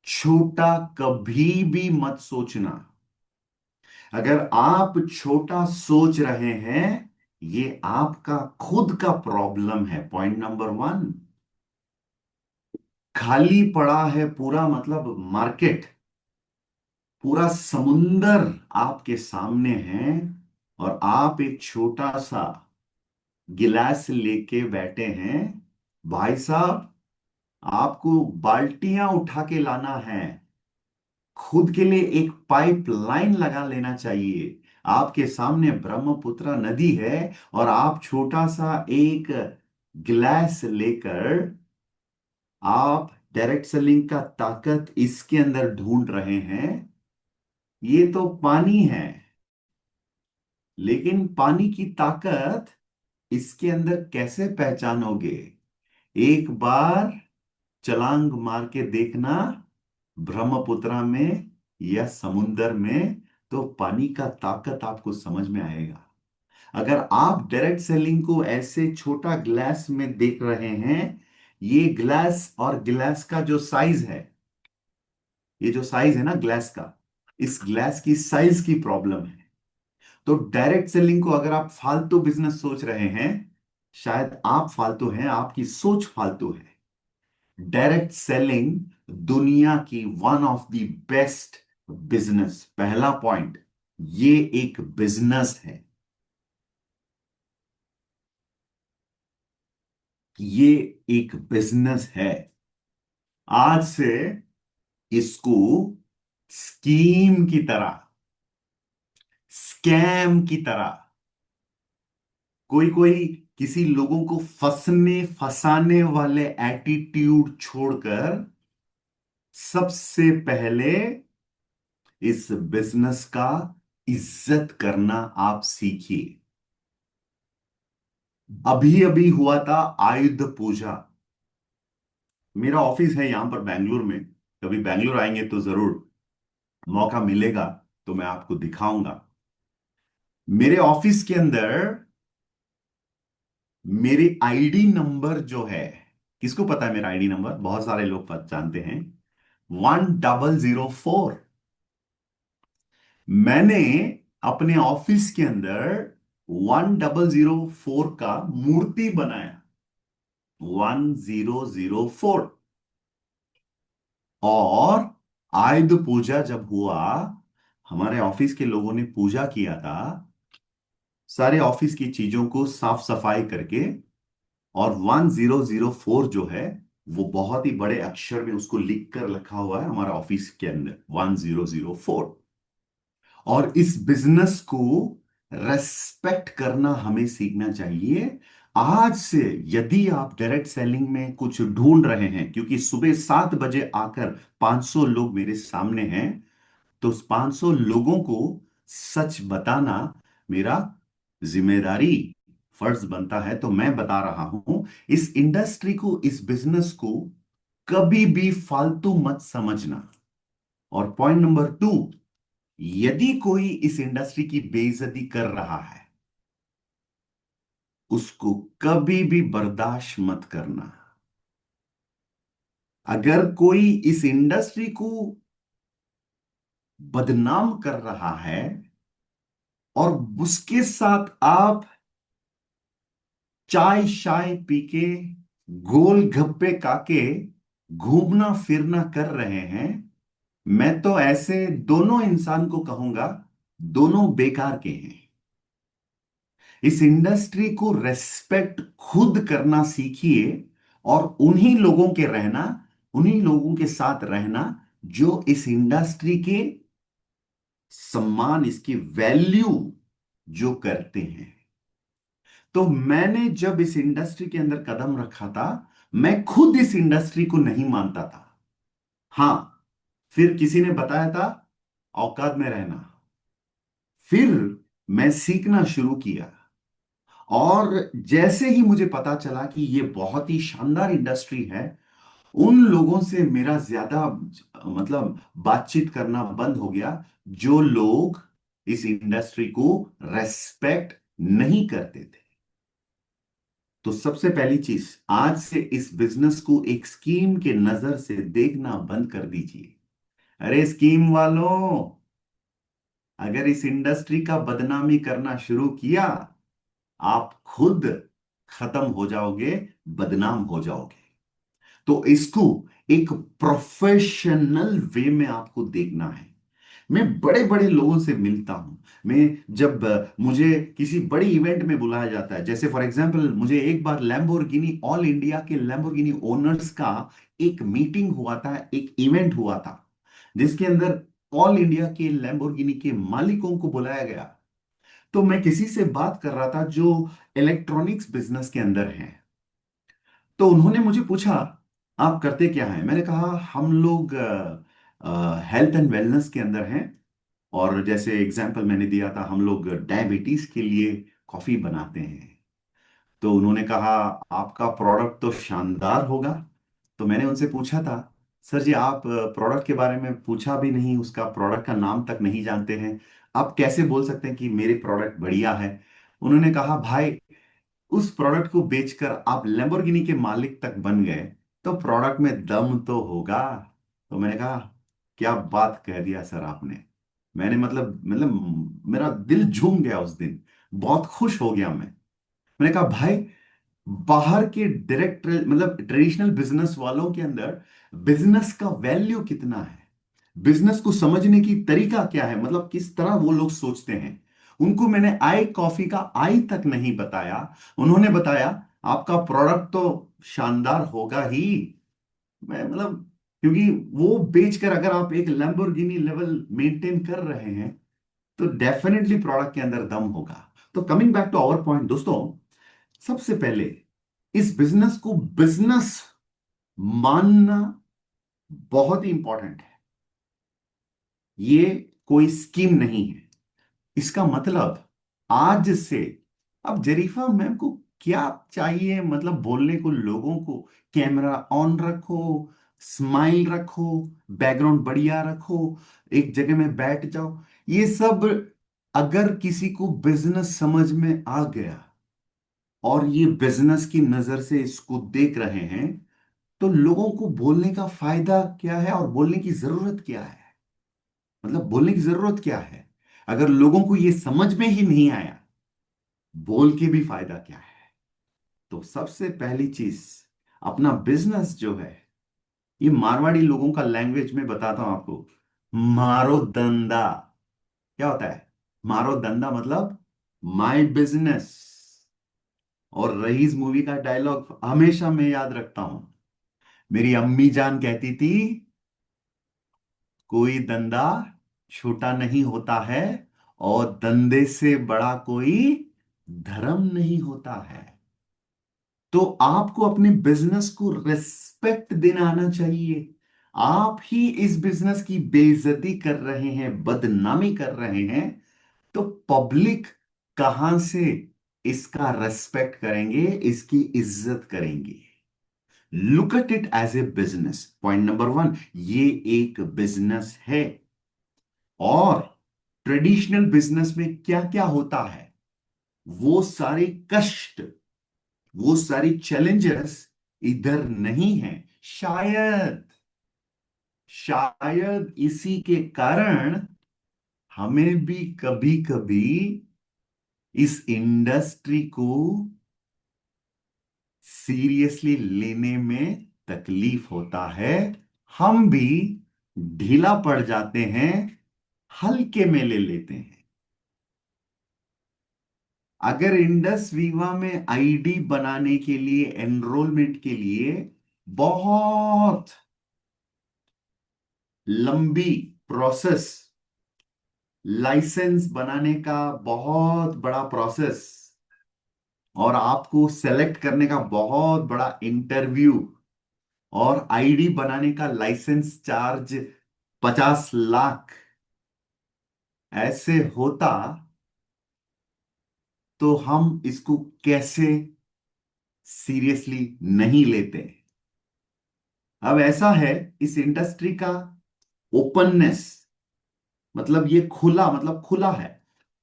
छोटा कभी भी मत सोचना। अगर आप छोटा सोच रहे हैं, ये आपका खुद का प्रॉब्लम है। पॉइंट नंबर 1, खाली पड़ा है पूरा, मतलब मार्केट, पूरा समुंदर आपके सामने है, और आप एक छोटा सा गिलास लेके बैठे हैं। भाई साहब, आपको बाल्टियां उठा के लाना है, खुद के लिए एक पाइप लाइन लगा लेना चाहिए। आपके सामने ब्रह्मपुत्र नदी है, और आप छोटा सा एक गिलास लेकर, आप डायरेक्ट सेलिंग का ताकत इसके अंदर ढूंढ रहे हैं। ये तो पानी है, लेकिन पानी की ताकत इसके अंदर कैसे पहचानोगे? एक बार छलांग मार के देखना, ब्रह्मपुत्र में या समुंदर में, तो पानी का ताकत आपको समझ में आएगा। अगर आप डायरेक्ट सेलिंग को ऐसे छोटा ग्लास में देख रहे हैं, ये ग्लास और ग्लास का जो साइज है, ये जो साइज है ना ग्लास का, इस ग्लास की साइज की प्रॉब्लम है। तो डायरेक्ट सेलिंग को अगर आप फालतू बिजनेस सोच रहे हैं, शायद आप फालतू हैं, आपकी सोच फालतू है। डायरेक्ट सेलिंग दुनिया की one of the best business. पहला पॉइंट, ये एक बिजनेस है, ये एक बिजनेस है। आज से इसको स्कीम की तरह, स्कैम की तरह, कोई कोई किसी लोगों को फंसने फंसाने वाले एटीट्यूड छोड़कर सबसे पहले इस बिजनेस का इज्जत करना आप सीखिए। अभी अभी हुआ था आयुध पूजा। मेरा ऑफिस है यहां पर बैंगलोर में। कभी बैंगलोर आएंगे तो जरूर मौका मिलेगा तो मैं आपको दिखाऊंगा। मेरे ऑफिस के अंदर मेरे आईडी नंबर जो है, किसको पता है मेरा आईडी नंबर? बहुत सारे लोग जानते हैं। 1004। मैंने अपने ऑफिस के अंदर 1004 का मूर्ति बनाया। 1004। और आयुध पूजा जब हुआ, हमारे ऑफिस के लोगों ने पूजा किया था, सारे ऑफिस की चीजों को साफ सफाई करके। और 1004 जो है वो बहुत ही बड़े अक्षर में उसको लिख कर रखा हुआ है हमारा ऑफिस के अंदर, 1004। और इस बिजनेस को रेस्पेक्ट करना हमें सीखना चाहिए। आज से यदि आप डायरेक्ट सेलिंग में कुछ ढूंढ रहे हैं, क्योंकि सुबह 7 बजे आकर 500 लोग मेरे सामने हैं, तो उस 500 लोगों को सच बताना मेरा जिम्मेदारी, फर्ज बनता है। तो मैं बता रहा हूं, इस इंडस्ट्री को, इस बिजनेस को कभी भी फालतू मत समझना। और पॉइंट नंबर 2, यदि कोई इस इंडस्ट्री की बेइज्जती कर रहा है, उसको कभी भी बर्दाश्त मत करना। अगर कोई इस इंडस्ट्री को बदनाम कर रहा है और उसके साथ आप चाय शाय पी के, गोल गप्पे काके घूमना फिरना कर रहे हैं, मैं तो ऐसे दोनों इंसान को कहूंगा, दोनों बेकार के हैं। इस इंडस्ट्री को रेस्पेक्ट खुद करना सीखिए। और उन्हीं लोगों के साथ रहना जो इस इंडस्ट्री के सम्मान, इसकी वैल्यू जो करते हैं। तो मैंने जब इस इंडस्ट्री के अंदर कदम रखा था, मैं खुद इस इंडस्ट्री को नहीं मानता था। हां, फिर किसी ने बताया था औकात में रहना। फिर मैं सीखना शुरू किया। और जैसे ही मुझे पता चला कि ये बहुत ही शानदार इंडस्ट्री है, उन लोगों से मेरा ज्यादा मतलब बातचीत करना बंद हो गया, जो लोग इस इंडस्ट्री को रेस्पेक्ट नहीं करते थे। तो सबसे पहली चीज, आज से इस बिजनेस को एक स्कीम के नजर से देखना बंद कर दीजिए। अरे स्कीम वालों, अगर इस इंडस्ट्री का बदनामी करना शुरू किया, आप खुद खत्म हो जाओगे, बदनाम हो जाओगे। तो इसको एक प्रोफेशनल वे में आपको देखना है। मैं बड़े बड़े लोगों से मिलता हूं। मैं जब मुझे किसी बड़ी इवेंट में बुलाया जाता है, जैसे फॉर एग्जांपल मुझे एक बार लैम्बोर्गिनी, ऑल इंडिया के लैम्बोर्गिनी ओनर्स का एक मीटिंग हुआ था, एक इवेंट हुआ था, जिसके अंदर ऑल इंडिया के लैम्बोर्गिनी के मालिकों को बुलाया गया। तो मैं किसी से बात कर रहा था जो इलेक्ट्रॉनिक्स बिजनेस के अंदर है। तो उन्होंने मुझे पूछा, आप करते क्या हैं? मैंने कहा हम लोग हेल्थ एंड वेलनेस के अंदर हैं। और जैसे एग्जांपल मैंने दिया था, हम लोग डायबिटीज के लिए कॉफी बनाते हैं। तो उन्होंने कहा, आपका प्रोडक्ट तो शानदार होगा। तो मैंने उनसे पूछा था, सर जी आप प्रोडक्ट के बारे में पूछा भी नहीं, उसका प्रोडक्ट का नाम तक नहीं जानते हैं, आप कैसे बोल सकते हैं कि मेरे प्रोडक्ट बढ़िया है? उन्होंने कहा, भाई उस प्रोडक्ट को बेचकर आप लैम्बोर्गिनी के मालिक तक बन गए, तो प्रोडक्ट में दम तो होगा। तो मैंने कहा, क्या बात कह दिया सर आपने। मैंने मतलब मेरा दिल झूम गया उस दिन, बहुत खुश हो गया मैं। मैंने कहा, भाई बाहर के डायरेक्ट मतलब ट्रेडिशनल बिजनेस वालों के अंदर बिजनेस का वैल्यू कितना है, बिजनेस को समझने की तरीका क्या है, मतलब किस तरह वो लोग सोचते हैं, उनको मैंने आई कॉफी का आई तक नहीं बताया। उन्होंने बताया, आपका प्रोडक्ट तो शानदार होगा ही। मैं मतलब, क्योंकि वो बेचकर अगर आप एक लैम्बोर्गिनी लेवल मेंटेन कर रहे हैं, तो डेफिनेटली प्रोडक्ट के अंदर दम होगा। तो coming back to our point दोस्तों, सबसे पहले इस बिजनेस को बिजनेस मानना बहुत ही इंपॉर्टेंट है। ये कोई स्कीम नहीं है। इसका मतलब आज से, अब जरीफा मैम को क्या चाहिए, मतलब बोलने को लोगों को, कैमरा ऑन रखो, स्माइल रखो, बैकग्राउंड बढ़िया रखो, एक जगह में बैठ जाओ, ये सब अगर किसी को बिजनेस समझ में आ गया और ये बिजनेस की नजर से इसको देख रहे हैं, तो लोगों को बोलने का फायदा क्या है और बोलने की जरूरत क्या है, मतलब बोलने की जरूरत क्या है। अगर लोगों को ये समझ में ही नहीं आया, बोल के भी फायदा क्या है। तो सबसे पहली चीज, अपना बिजनेस जो है, ये मारवाड़ी लोगों का लैंग्वेज में बताता हूं आपको, मारो धंधा क्या होता है। मारो धंधा मतलब माय बिजनेस। और रईस मूवी का डायलॉग हमेशा मैं याद रखता हूं, मेरी अम्मी जान कहती थी, कोई धंधा छोटा नहीं होता है और धंधे से बड़ा कोई धर्म नहीं होता है। तो आपको अपने बिजनेस को रिस्पेक्ट देना आना चाहिए। आप ही इस बिजनेस की बेइज्जती कर रहे हैं, बदनामी कर रहे हैं, तो पब्लिक कहां से इसका रेस्पेक्ट करेंगे, इसकी इज्जत करेंगे। Look at it as a business. Point number one, ये एक बिजनेस है। और ट्रेडिशनल बिजनेस में क्या क्या होता है, वो सारे कष्ट, वो सारी चैलेंजेस इधर नहीं है। शायद, शायद इसी के कारण हमें भी कभी कभी इस इंडस्ट्री को सीरियसली लेने में तकलीफ होता है। हम भी ढीला पड़ जाते हैं, हल्के में ले लेते हैं। अगर इंडस वीवा में आईडी बनाने के लिए, एनरोलमेंट के लिए बहुत लंबी प्रोसेस, लाइसेंस बनाने का बहुत बड़ा प्रोसेस, और आपको सेलेक्ट करने का बहुत बड़ा इंटरव्यू, और आईडी बनाने का लाइसेंस चार्ज 50 लाख ऐसे होता, तो हम इसको कैसे सीरियसली नहीं लेते। अब ऐसा है, इस इंडस्ट्री का ओपननेस, मतलब ये खुला, मतलब खुला है,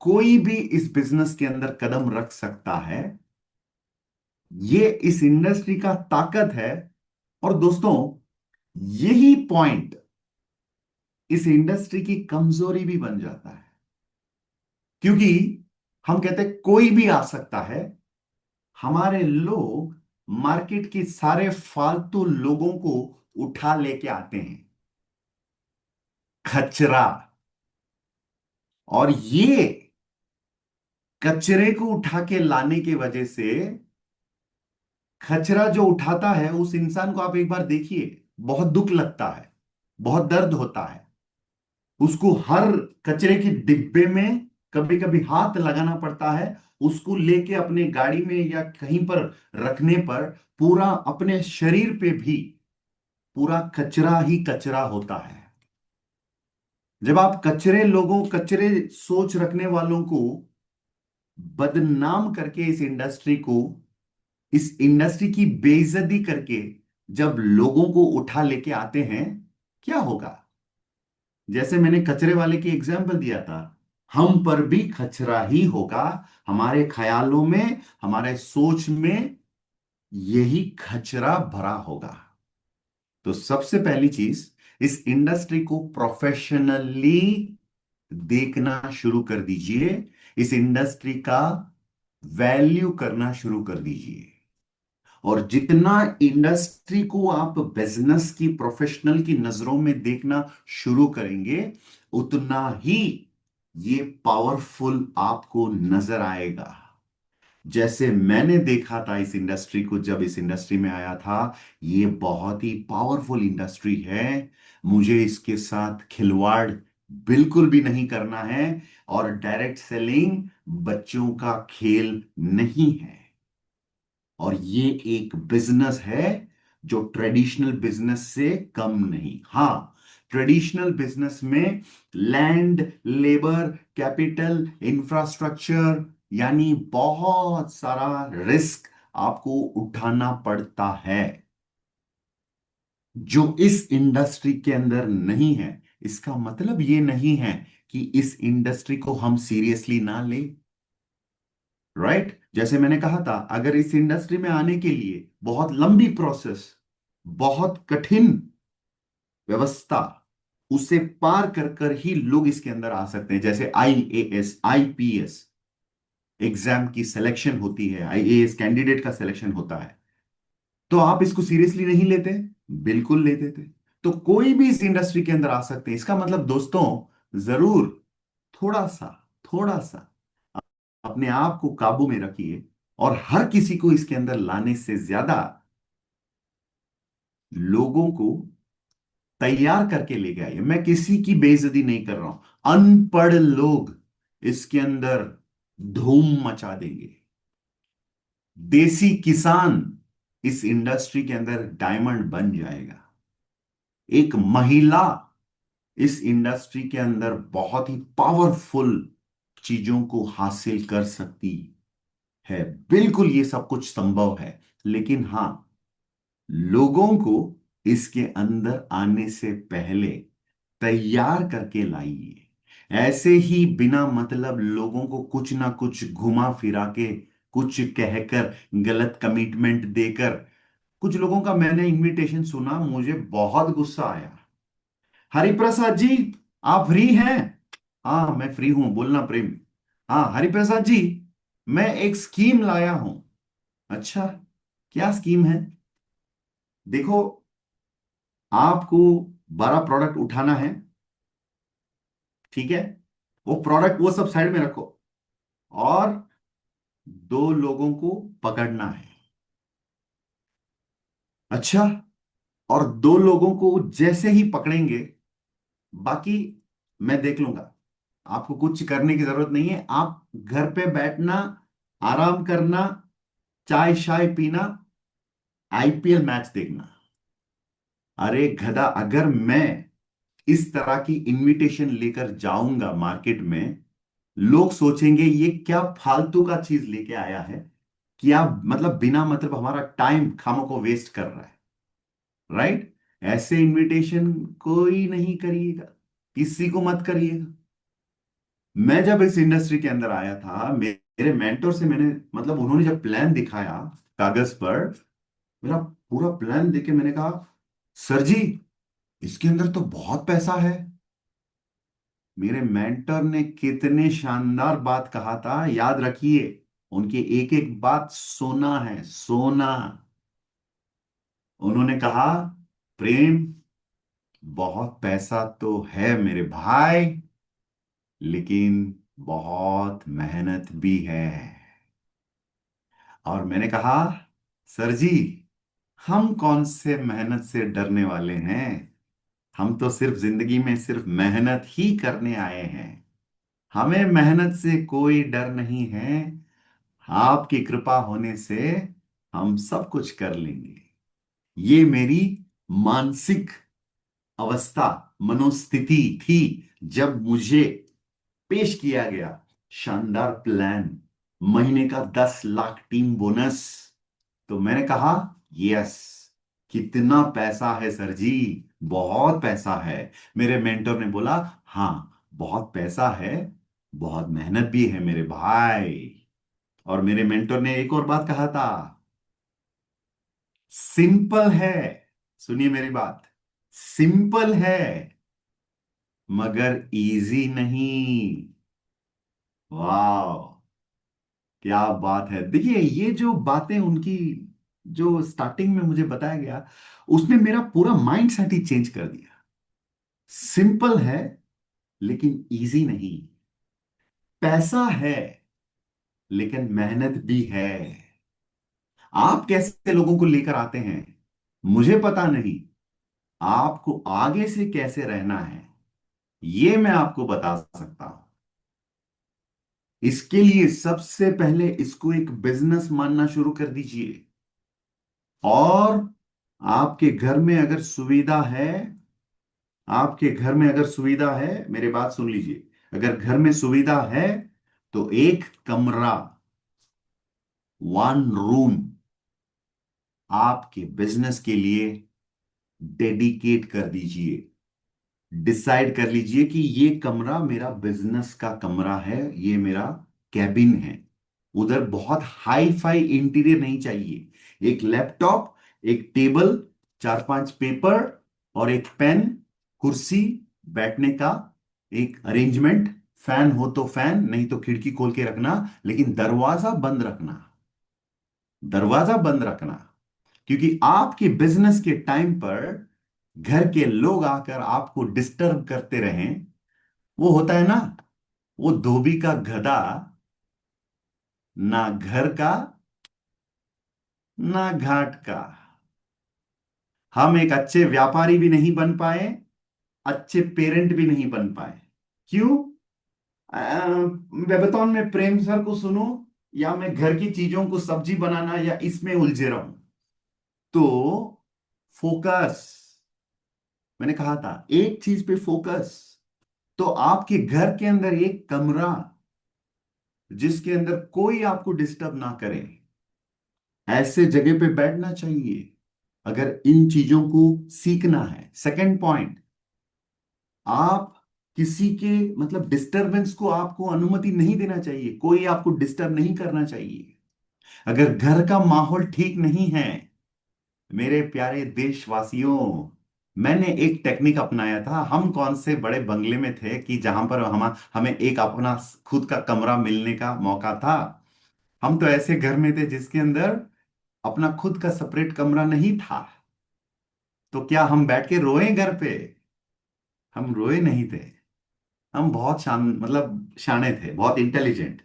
कोई भी इस बिजनेस के अंदर कदम रख सकता है। ये इस इंडस्ट्री का ताकत है। और दोस्तों, यही पॉइंट इस इंडस्ट्री की कमजोरी भी बन जाता है, क्योंकि हम कहते हैं कोई भी आ सकता है। हमारे लोग मार्केट के सारे फालतू लोगों को उठा लेके आते हैं, खचरा। और ये कचरे को उठा के लाने की वजह से, खचरा जो उठाता है उस इंसान को आप एक बार देखिए, बहुत दुख लगता है, बहुत दर्द होता है। उसको हर कचरे के डिब्बे में कभी कभी हाथ लगाना पड़ता है, उसको लेके अपने गाड़ी में या कहीं पर रखने पर पूरा अपने शरीर पे भी पूरा कचरा ही कचरा होता है। जब आप कचरे लोगों, कचरे सोच रखने वालों को बदनाम करके, इस इंडस्ट्री की बेइज्जती करके जब लोगों को उठा लेके आते हैं, क्या होगा। जैसे मैंने कचरे वाले की एग्जांपल दिया था, हम पर भी खचरा ही होगा। हमारे ख्यालों में, हमारे सोच में यही खचरा भरा होगा। तो सबसे पहली चीज, इस इंडस्ट्री को प्रोफेशनली देखना शुरू कर दीजिए। इस इंडस्ट्री का वैल्यू करना शुरू कर दीजिए। और जितना इंडस्ट्री को आप बिजनेस की, प्रोफेशनल की नजरों में देखना शुरू करेंगे, उतना ही ये पावरफुल आपको नजर आएगा। जैसे मैंने देखा था इस इंडस्ट्री को, जब इस इंडस्ट्री में आया था, ये बहुत ही पावरफुल इंडस्ट्री है। मुझे इसके साथ खिलवाड़ बिल्कुल भी नहीं करना है। और डायरेक्ट सेलिंग बच्चों का खेल नहीं है। और ये एक बिजनेस है जो ट्रेडिशनल बिजनेस से कम नहीं। हाँ, ट्रेडिशनल बिजनेस में लैंड, लेबर, कैपिटल, इंफ्रास्ट्रक्चर, यानी बहुत सारा रिस्क आपको उठाना पड़ता है, जो इस इंडस्ट्री के अंदर नहीं है। इसका मतलब ये नहीं है कि इस इंडस्ट्री को हम सीरियसली ना ले। राइट, जैसे मैंने कहा था, अगर इस इंडस्ट्री में आने के लिए बहुत लंबी प्रोसेस, बहुत कठिन व्यवस्था, उसे पार कर कर ही लोग इसके अंदर आ सकते हैं। जैसे आईएएस, आईपीएस एग्जाम की सिलेक्शन होती है, आईएएस कैंडिडेट का सिलेक्शन होता है, तो आप इसको सीरियसली नहीं लेते? बिल्कुल लेते थे। तो कोई भी इस इंडस्ट्री के अंदर आ सकते हैं। इसका मतलब दोस्तों, जरूर थोड़ा सा, थोड़ा सा अपने आप को काबू में रखिए, और हर किसी को इसके अंदर लाने से ज्यादा लोगों को तैयार करके ले गए। मैं किसी की बेइज्जती नहीं कर रहा हूं। अनपढ़ लोग इसके अंदर धूम मचा देंगे। देसी किसान इस इंडस्ट्री के अंदर डायमंड बन जाएगा। एक महिला इस इंडस्ट्री के अंदर बहुत ही पावरफुल चीजों को हासिल कर सकती है। बिल्कुल ये सब कुछ संभव है। लेकिन हां, लोगों को इसके अंदर आने से पहले तैयार करके लाइए। ऐसे ही बिना मतलब लोगों को कुछ ना कुछ घुमा फिरा के, कुछ कहकर, गलत कमिटमेंट देकर, कुछ लोगों का मैंने इनविटेशन सुना, मुझे बहुत गुस्सा आया। हरिप्रसाद जी, आप फ्री हैं? हाँ, मैं फ्री हूं, बोलना प्रेम। हाँ हरिप्रसाद जी, मैं एक स्कीम लाया हूं। अच्छा, क्या स्कीम है? देखो, आपको 12 प्रोडक्ट उठाना है, ठीक है? वो प्रोडक्ट वो सब साइड में रखो, और 2 लोगों को पकड़ना है। अच्छा, और 2 लोगों को जैसे ही पकड़ेंगे, बाकी मैं देख लूंगा। आपको कुछ करने की जरूरत नहीं है। आप घर पे बैठना, आराम करना, चाय शाय पीना, आईपीएल मैच देखना। अरे गधा, अगर मैं इस तरह की इनविटेशन लेकर जाऊंगा मार्केट में, लोग सोचेंगे ये क्या फालतू का चीज लेके आया है, क्या मतलब बिना मतलब हमारा टाइम खामों को वेस्ट कर रहा है। राइट? ऐसे इनविटेशन कोई नहीं करिएगा, किसी को मत करिएगा। मैं जब इस इंडस्ट्री के अंदर आया था, मेरे मेंटर से मैंने मतलब उन्होंने जब प्लान दिखाया कागज पर, मेरा पूरा प्लान देके मैंने कहा, सर जी, इसके अंदर तो बहुत पैसा है। मेरे मेंटर ने कितने शानदार बात कहा था, याद रखिए। उनकी एक एक बात सोना है, सोना। उन्होंने कहा, प्रेम, बहुत पैसा तो है मेरे भाई, लेकिन बहुत मेहनत भी है। और मैंने कहा, सर जी, हम कौन से मेहनत से डरने वाले हैं? हम तो सिर्फ जिंदगी में सिर्फ मेहनत ही करने आए हैं। हमें मेहनत से कोई डर नहीं है। आपकी कृपा होने से हम सब कुछ कर लेंगे। ये मेरी मानसिक अवस्था, मनोस्थिति थी, जब मुझे पेश किया गया शानदार प्लान, महीने का 10 लाख टीम बोनस। तो मैंने कहा, यस, कितना पैसा है सर जी, बहुत पैसा है। मेरे मेंटर ने बोला, हाँ, बहुत पैसा है, बहुत मेहनत भी है मेरे भाई। और मेरे मेंटर ने एक और बात कहा था, सिंपल है, सुनिए मेरी बात, सिंपल है मगर इजी नहीं। वाह, क्या बात है! देखिए, ये जो बातें उनकी, जो स्टार्टिंग में मुझे बताया गया, उसने मेरा पूरा माइंड सेट ही चेंज कर दिया। सिंपल है लेकिन इजी नहीं। पैसा है लेकिन मेहनत भी है। आप कैसे लोगों को लेकर आते हैं मुझे पता नहीं, आपको आगे से कैसे रहना है ये मैं आपको बता सकता हूं। इसके लिए सबसे पहले इसको एक बिजनेस मानना शुरू कर दीजिए। और आपके घर में अगर सुविधा है, आपके घर में अगर सुविधा है, मेरी बात सुन लीजिए, अगर घर में सुविधा है तो एक कमरा, वन रूम आपके बिजनेस के लिए डेडिकेट कर दीजिए। डिसाइड कर लीजिए कि ये कमरा मेरा बिजनेस का कमरा है, ये मेरा कैबिन है। उधर बहुत हाई फाई इंटीरियर नहीं चाहिए। एक लैपटॉप, एक टेबल, चार पांच पेपर और एक पेन, कुर्सी, बैठने का एक अरेंजमेंट। फैन हो तो फैन, नहीं तो खिड़की खोल के रखना, लेकिन दरवाजा बंद रखना। दरवाजा बंद रखना, क्योंकि आपके बिजनेस के टाइम पर घर के लोग आकर आपको डिस्टर्ब करते रहें। वो होता है ना, वो धोबी का गधा, ना घर का ना घाट का। हम एक अच्छे व्यापारी भी नहीं बन पाए, अच्छे पेरेंट भी नहीं बन पाए। क्यों? वेबतौन में प्रेम सर को सुनो, या मैं घर की चीजों को सब्जी बनाना या इसमें उलझे रहूं। तो फोकस, मैंने कहा था एक चीज पे फोकस। तो आपके घर के अंदर एक कमरा, जिसके अंदर कोई आपको डिस्टर्ब ना करे, ऐसे जगह पे बैठना चाहिए अगर इन चीजों को सीखना है। सेकंड पॉइंट, आप किसी के मतलब डिस्टरबेंस को आपको अनुमति नहीं देना चाहिए, कोई आपको डिस्टर्ब नहीं करना चाहिए। अगर घर का माहौल ठीक नहीं है, मेरे प्यारे देशवासियों, मैंने एक टेक्निक अपनाया था। हम कौन से बड़े बंगले में थे कि जहां पर हमें एक अपना खुद का कमरा मिलने का मौका था। हम तो ऐसे घर में थे जिसके अंदर अपना खुद का सेपरेट कमरा नहीं था। तो क्या हम बैठ के रोए घर पे? हम रोए नहीं थे। हम बहुत मतलब शाने थे, बहुत इंटेलिजेंट।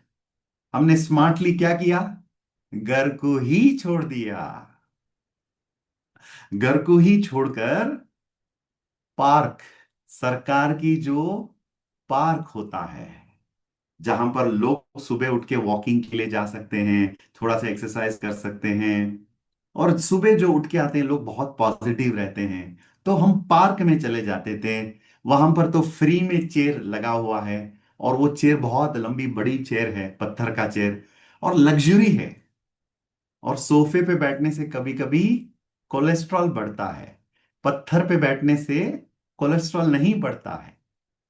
हमने स्मार्टली क्या किया? घर को ही छोड़ दिया। घर को ही छोड़कर पार्क, सरकार की जो पार्क होता है, जहां पर लोग सुबह उठ के वॉकिंग के लिए जा सकते हैं, थोड़ा सा एक्सरसाइज कर सकते हैं। और सुबह जो उठ के आते हैं लोग बहुत पॉजिटिव रहते हैं। तो हम पार्क में चले जाते थे। वहां पर तो फ्री में चेयर लगा हुआ है, और वो चेयर बहुत लंबी बड़ी चेयर है, पत्थर का चेयर, और लग्जरी है। और सोफे पे बैठने से कभी कभी कोलेस्ट्रॉल बढ़ता है, पत्थर पे बैठने से कोलेस्ट्रॉल नहीं बढ़ता है।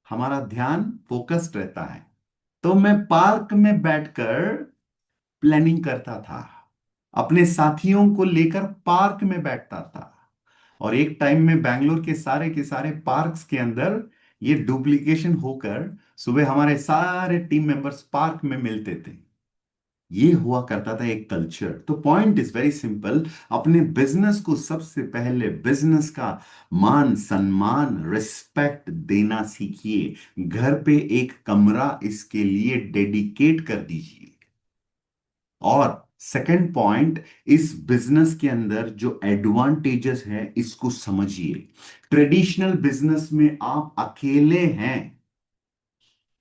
हमारा ध्यान फोकस्ड रहता है। तो मैं पार्क में बैठकर प्लानिंग करता था, अपने साथियों को लेकर पार्क में बैठता था। और एक टाइम में बैंगलोर के सारे पार्क्स के अंदर ये डुप्लीकेशन होकर सुबह हमारे सारे टीम मेंबर्स पार्क में मिलते थे। ये हुआ करता था एक कल्चर। तो पॉइंट इज वेरी सिंपल, अपने बिजनेस को सबसे पहले बिजनेस का मान सम्मान रिस्पेक्ट देना सीखिए। घर पे एक कमरा इसके लिए डेडिकेट कर दीजिए। और सेकंड पॉइंट, इस बिजनेस के अंदर जो एडवांटेजेस है इसको समझिए। ट्रेडिशनल बिजनेस में आप अकेले हैं।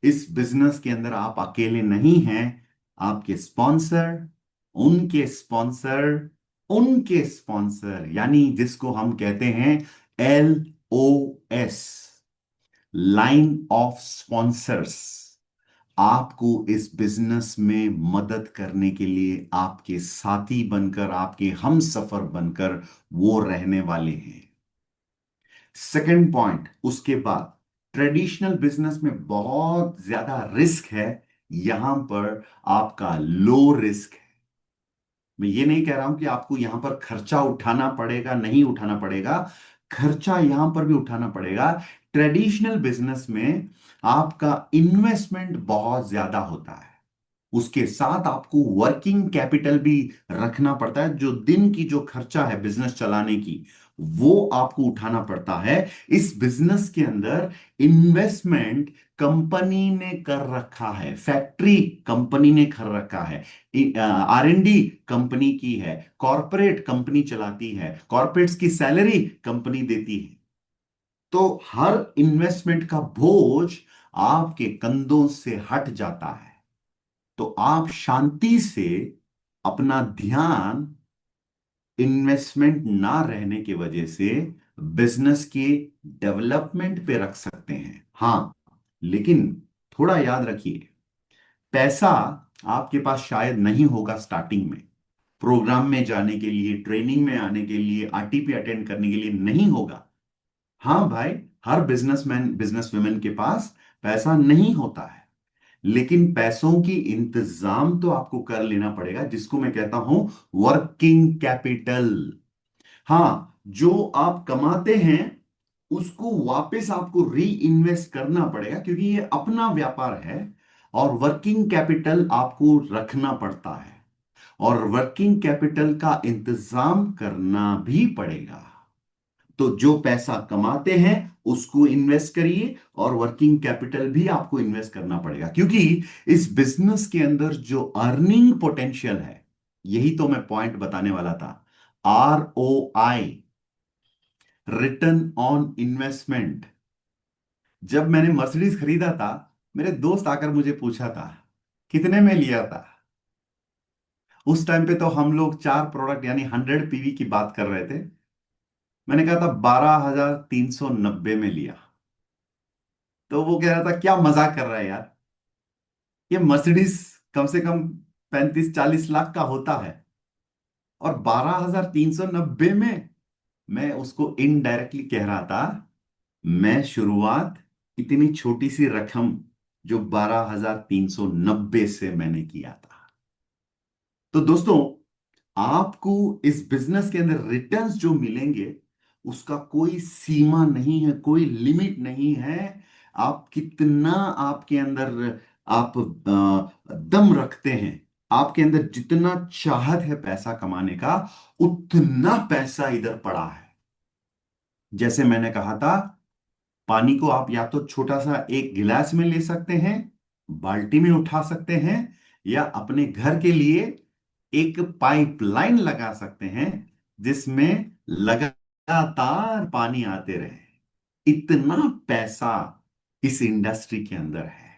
इस बिजनेस के अंदर आप अकेले नहीं हैं। आपके स्पॉन्सर, उनके स्पॉन्सर, उनके स्पॉन्सर, यानी जिसको हम कहते हैं LOS, लाइन ऑफ स्पॉन्सर्स, आपको इस बिजनेस में मदद करने के लिए आपके साथी बनकर, आपके हम सफर बनकर वो रहने वाले हैं। सेकंड पॉइंट, उसके बाद ट्रेडिशनल बिजनेस में बहुत ज्यादा रिस्क है, यहां पर आपका लो रिस्क है। मैं ये नहीं कह रहा हूं कि आपको यहां पर खर्चा उठाना पड़ेगा, नहीं उठाना पड़ेगा। खर्चा यहां पर भी उठाना पड़ेगा। ट्रेडिशनल बिजनेस में आपका इन्वेस्टमेंट बहुत ज्यादा होता है। उसके साथ आपको वर्किंग कैपिटल भी रखना पड़ता है। जो दिन की जो खर्चा है बिजनेस चलाने की, वो आपको उठाना पड़ता है। इस बिजनेस के अंदर इन्वेस्टमेंट कंपनी ने कर रखा है, फैक्ट्री कंपनी ने कर रखा है, R&D कंपनी की है, कॉरपोरेट कंपनी चलाती है, कॉरपोरेट्स की सैलरी कंपनी देती है। तो हर इन्वेस्टमेंट का बोझ आपके कंधों से हट जाता है। तो आप शांति से अपना ध्यान इन्वेस्टमेंट ना रहने की वजह से बिजनेस के डेवलपमेंट पे रख सकते हैं। हाँ, लेकिन थोड़ा याद रखिए, पैसा आपके पास शायद नहीं होगा स्टार्टिंग में, प्रोग्राम में जाने के लिए, ट्रेनिंग में आने के लिए, आरटीपी अटेंड करने के लिए नहीं होगा। हाँ भाई, हर बिजनेसमैन बिजनेस वुमेन के पास पैसा नहीं होता है, लेकिन पैसों की इंतजाम तो आपको कर लेना पड़ेगा, जिसको मैं कहता हूं वर्किंग कैपिटल। हाँ, जो आप कमाते हैं उसको वापस आपको री इन्वेस्ट करना पड़ेगा, क्योंकि ये अपना व्यापार है। और वर्किंग कैपिटल आपको रखना पड़ता है, और वर्किंग कैपिटल का इंतजाम करना भी पड़ेगा। तो जो पैसा कमाते हैं उसको इन्वेस्ट करिए, और वर्किंग कैपिटल भी आपको इन्वेस्ट करना पड़ेगा, क्योंकि इस बिजनेस के अंदर जो अर्निंग पोटेंशियल है, यही तो मैं पॉइंट बताने वाला था। ROI, return on investment. जब मैंने मर्सिडीज खरीदा था, मेरे दोस्त आकर मुझे पूछा था कितने में लिया था। उस टाइम पे तो हम लोग 4 प्रोडक्ट यानी 100 PV की बात कर रहे थे। मैंने कहा था 12,390 में लिया। तो वो कह रहा था क्या मजाक कर रहा है यार, ये मर्सिडीज कम से कम 35-40 लाख का होता है, और 12,390 में। मैं उसको इनडायरेक्टली कह रहा था, मैं शुरुआत इतनी छोटी सी रकम जो 12,390 से मैंने किया था। तो दोस्तों, आपको इस बिजनेस के अंदर रिटर्न्स जो मिलेंगे उसका कोई सीमा नहीं है, कोई लिमिट नहीं है। आप कितना आपके अंदर आप दम रखते हैं, आपके अंदर जितना चाहत है पैसा कमाने का, उतना पैसा इधर पड़ा है। जैसे मैंने कहा था, पानी को आप या तो छोटा सा एक गिलास में ले सकते हैं, बाल्टी में उठा सकते हैं, या अपने घर के लिए एक पाइपलाइन लगा सकते हैं जिसमें लगातार पानी आते रहे। इतना पैसा इस इंडस्ट्री के अंदर है।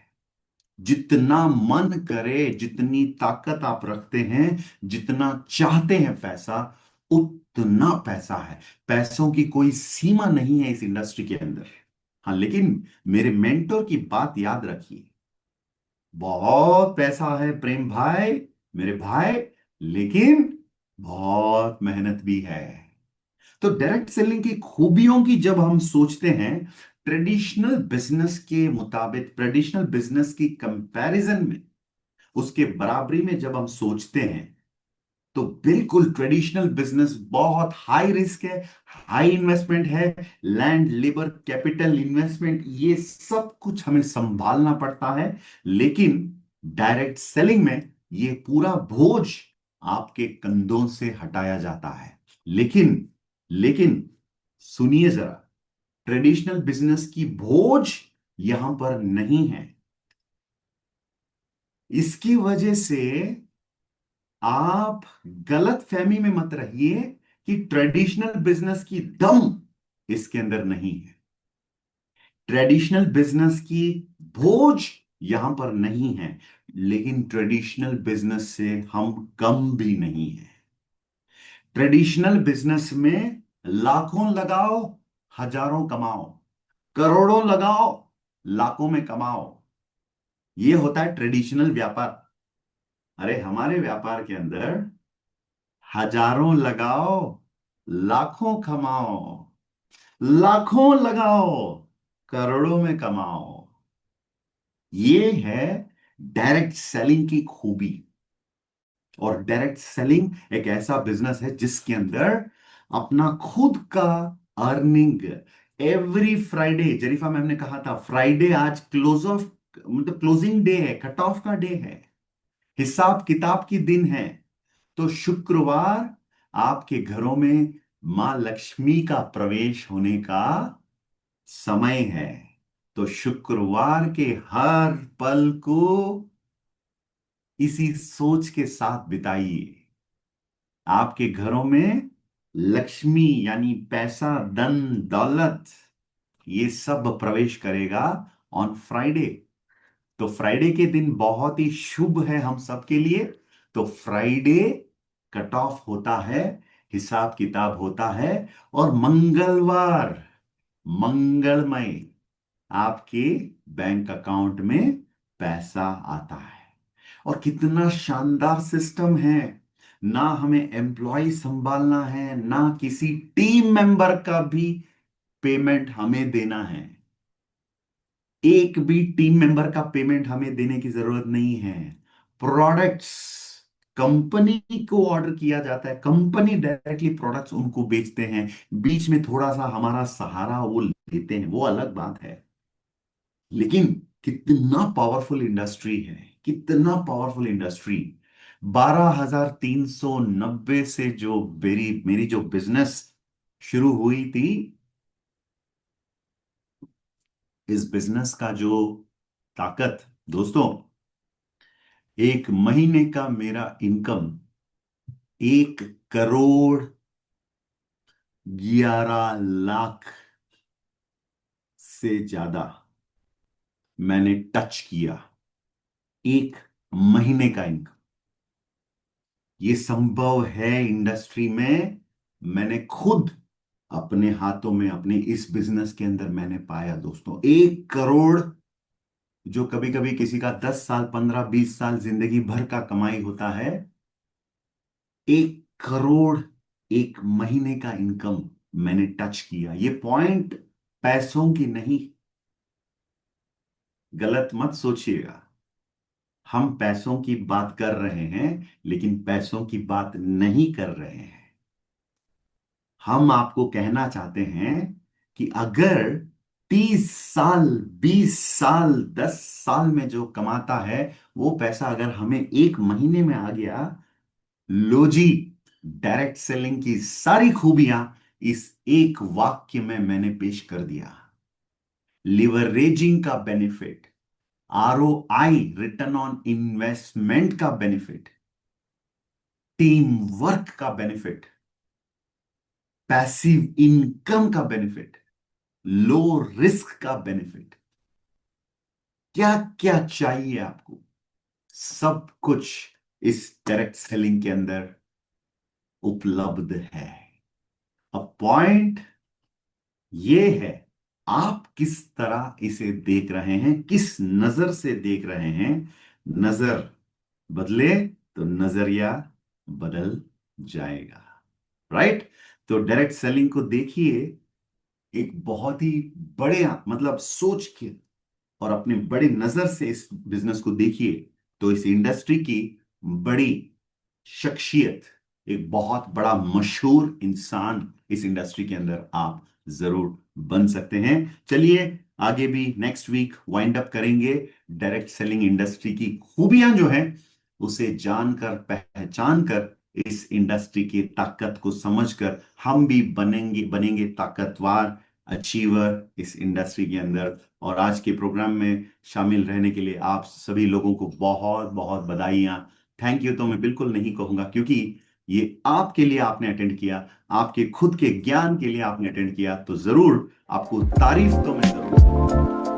जितना मन करे, जितनी ताकत आप रखते हैं, जितना चाहते हैं पैसा, उतना पैसा है। पैसों की कोई सीमा नहीं है इस इंडस्ट्री के अंदर। हाँ, लेकिन मेरे मेंटोर की बात याद रखिए, बहुत पैसा है प्रेम भाई, मेरे भाई, लेकिन बहुत मेहनत भी है। तो डायरेक्ट सेलिंग की खूबियों की जब हम सोचते हैं, ट्रेडिशनल बिजनेस के मुताबिक, ट्रेडिशनल बिजनेस की कंपैरिजन में, उसके बराबरी में जब हम सोचते हैं, तो बिल्कुल ट्रेडिशनल बिजनेस बहुत हाई रिस्क है, हाई इन्वेस्टमेंट है। लैंड, लेबर, कैपिटल इन्वेस्टमेंट, ये सब कुछ हमें संभालना पड़ता है। लेकिन डायरेक्ट सेलिंग में ये पूरा बोझ आपके कंधों से हटाया जाता है। लेकिन लेकिन सुनिए जरा, ट्रेडिशनल बिजनेस की बोझ यहां पर नहीं है। इसकी वजह से आप गलत फहमी में मत रहिए कि ट्रेडिशनल बिजनेस की दम इसके अंदर नहीं है। ट्रेडिशनल बिजनेस की बोझ यहां पर नहीं है, लेकिन ट्रेडिशनल बिजनेस से हम कम भी नहीं है। ट्रेडिशनल बिजनेस में लाखों लगाओ, हजारों कमाओ, करोड़ों लगाओ, लाखों में कमाओ। यह होता है ट्रेडिशनल व्यापार। अरे हमारे व्यापार के अंदर हजारों लगाओ, लाखों कमाओ, लाखों लगाओ, करोड़ों में कमाओ। ये है डायरेक्ट सेलिंग की खूबी। और डायरेक्ट सेलिंग एक ऐसा बिजनेस है जिसके अंदर अपना खुद का earning every Friday, Zarifa ma'am ने कहा था फ्राइडे आज क्लोज ऑफ, मतलब क्लोजिंग डे है, कट ऑफ का डे है, हिसाब किताब की दिन है। तो शुक्रवार आपके घरों में मां लक्ष्मी का प्रवेश होने का समय है। तो शुक्रवार के हर पल को इसी सोच के साथ बिताइए, आपके घरों में लक्ष्मी यानी पैसा, धन, दौलत ये सब प्रवेश करेगा ऑन फ्राइडे। तो फ्राइडे के दिन बहुत ही शुभ है हम सबके लिए। तो फ्राइडे कट ऑफ होता है, हिसाब किताब होता है, और मंगलवार, मंगलमय, आपके बैंक अकाउंट में पैसा आता है। और कितना शानदार सिस्टम है। ना हमें एम्प्लॉय संभालना है, ना किसी टीम मेंबर का भी पेमेंट हमें देना है। एक भी टीम मेंबर का पेमेंट हमें देने की जरूरत नहीं है। प्रोडक्ट्स कंपनी को ऑर्डर किया जाता है, कंपनी डायरेक्टली प्रोडक्ट्स उनको बेचते हैं। बीच में थोड़ा सा हमारा सहारा वो लेते हैं, वो अलग बात है। लेकिन कितना पावरफुल इंडस्ट्री है, कितना पावरफुल इंडस्ट्री। 12,390 से जो मेरी मेरी जो बिजनेस शुरू हुई थी, इस बिजनेस का जो ताकत दोस्तों, एक महीने का मेरा इनकम 1,11,00,000 से ज्यादा मैंने टच किया। एक महीने का इनकम, ये संभव है इंडस्ट्री में। मैंने खुद अपने हाथों में अपने इस बिजनेस के अंदर मैंने पाया दोस्तों। 1 करोड़, जो कभी कभी किसी का 10 साल, 15, 20 साल, जिंदगी भर का कमाई होता है, 1 करोड़ एक महीने का इनकम मैंने टच किया। ये पॉइंट पैसों की नहीं, गलत मत सोचिएगा। हम पैसों की बात कर रहे हैं, लेकिन पैसों की बात नहीं कर रहे हैं। हम आपको कहना चाहते हैं कि अगर 30 साल, 20 साल, 10 साल में जो कमाता है, वो पैसा अगर हमें एक महीने में आ गया, लो जी, डायरेक्ट सेलिंग की सारी खूबियां इस एक वाक्य में मैंने पेश कर दिया। लिवरेजिंग का benefit, ROI, return on investment का बेनिफिट, टीम वर्क का बेनिफिट, पैसिव इनकम का बेनिफिट, लो रिस्क का बेनिफिट, क्या क्या चाहिए आपको, सब कुछ इस डायरेक्ट सेलिंग के अंदर उपलब्ध है। अब पॉइंट ये है, आप किस तरह इसे देख रहे हैं, किस नजर से देख रहे हैं। नजर बदले तो नजरिया बदल जाएगा। राइट? तो डायरेक्ट सेलिंग को देखिए एक बहुत ही बड़े, मतलब सोच के और अपने बड़े नजर से इस बिजनेस को देखिए, तो इस इंडस्ट्री की बड़ी शख्सियत, एक बहुत बड़ा मशहूर इंसान इस इंडस्ट्री के अंदर आप जरूर बन सकते हैं। चलिए आगे भी नेक्स्ट वीक वाइंड अप करेंगे। डायरेक्ट सेलिंग इंडस्ट्री की खूबियां जो है, उसे जानकर, पहचान कर, इस इंडस्ट्री की ताकत को समझकर हम भी बनेंगे बनेंगे ताकतवर अचीवर इस इंडस्ट्री के अंदर। और आज के प्रोग्राम में शामिल रहने के लिए आप सभी लोगों को बहुत बहुत बधाइयां। थैंक यू तो मैं बिल्कुल नहीं कहूंगा, क्योंकि ये आपके लिए आपने अटेंड किया, आपके खुद के ज्ञान के लिए आपने अटेंड किया, तो जरूर आपको तारीफ तो मैं जरूर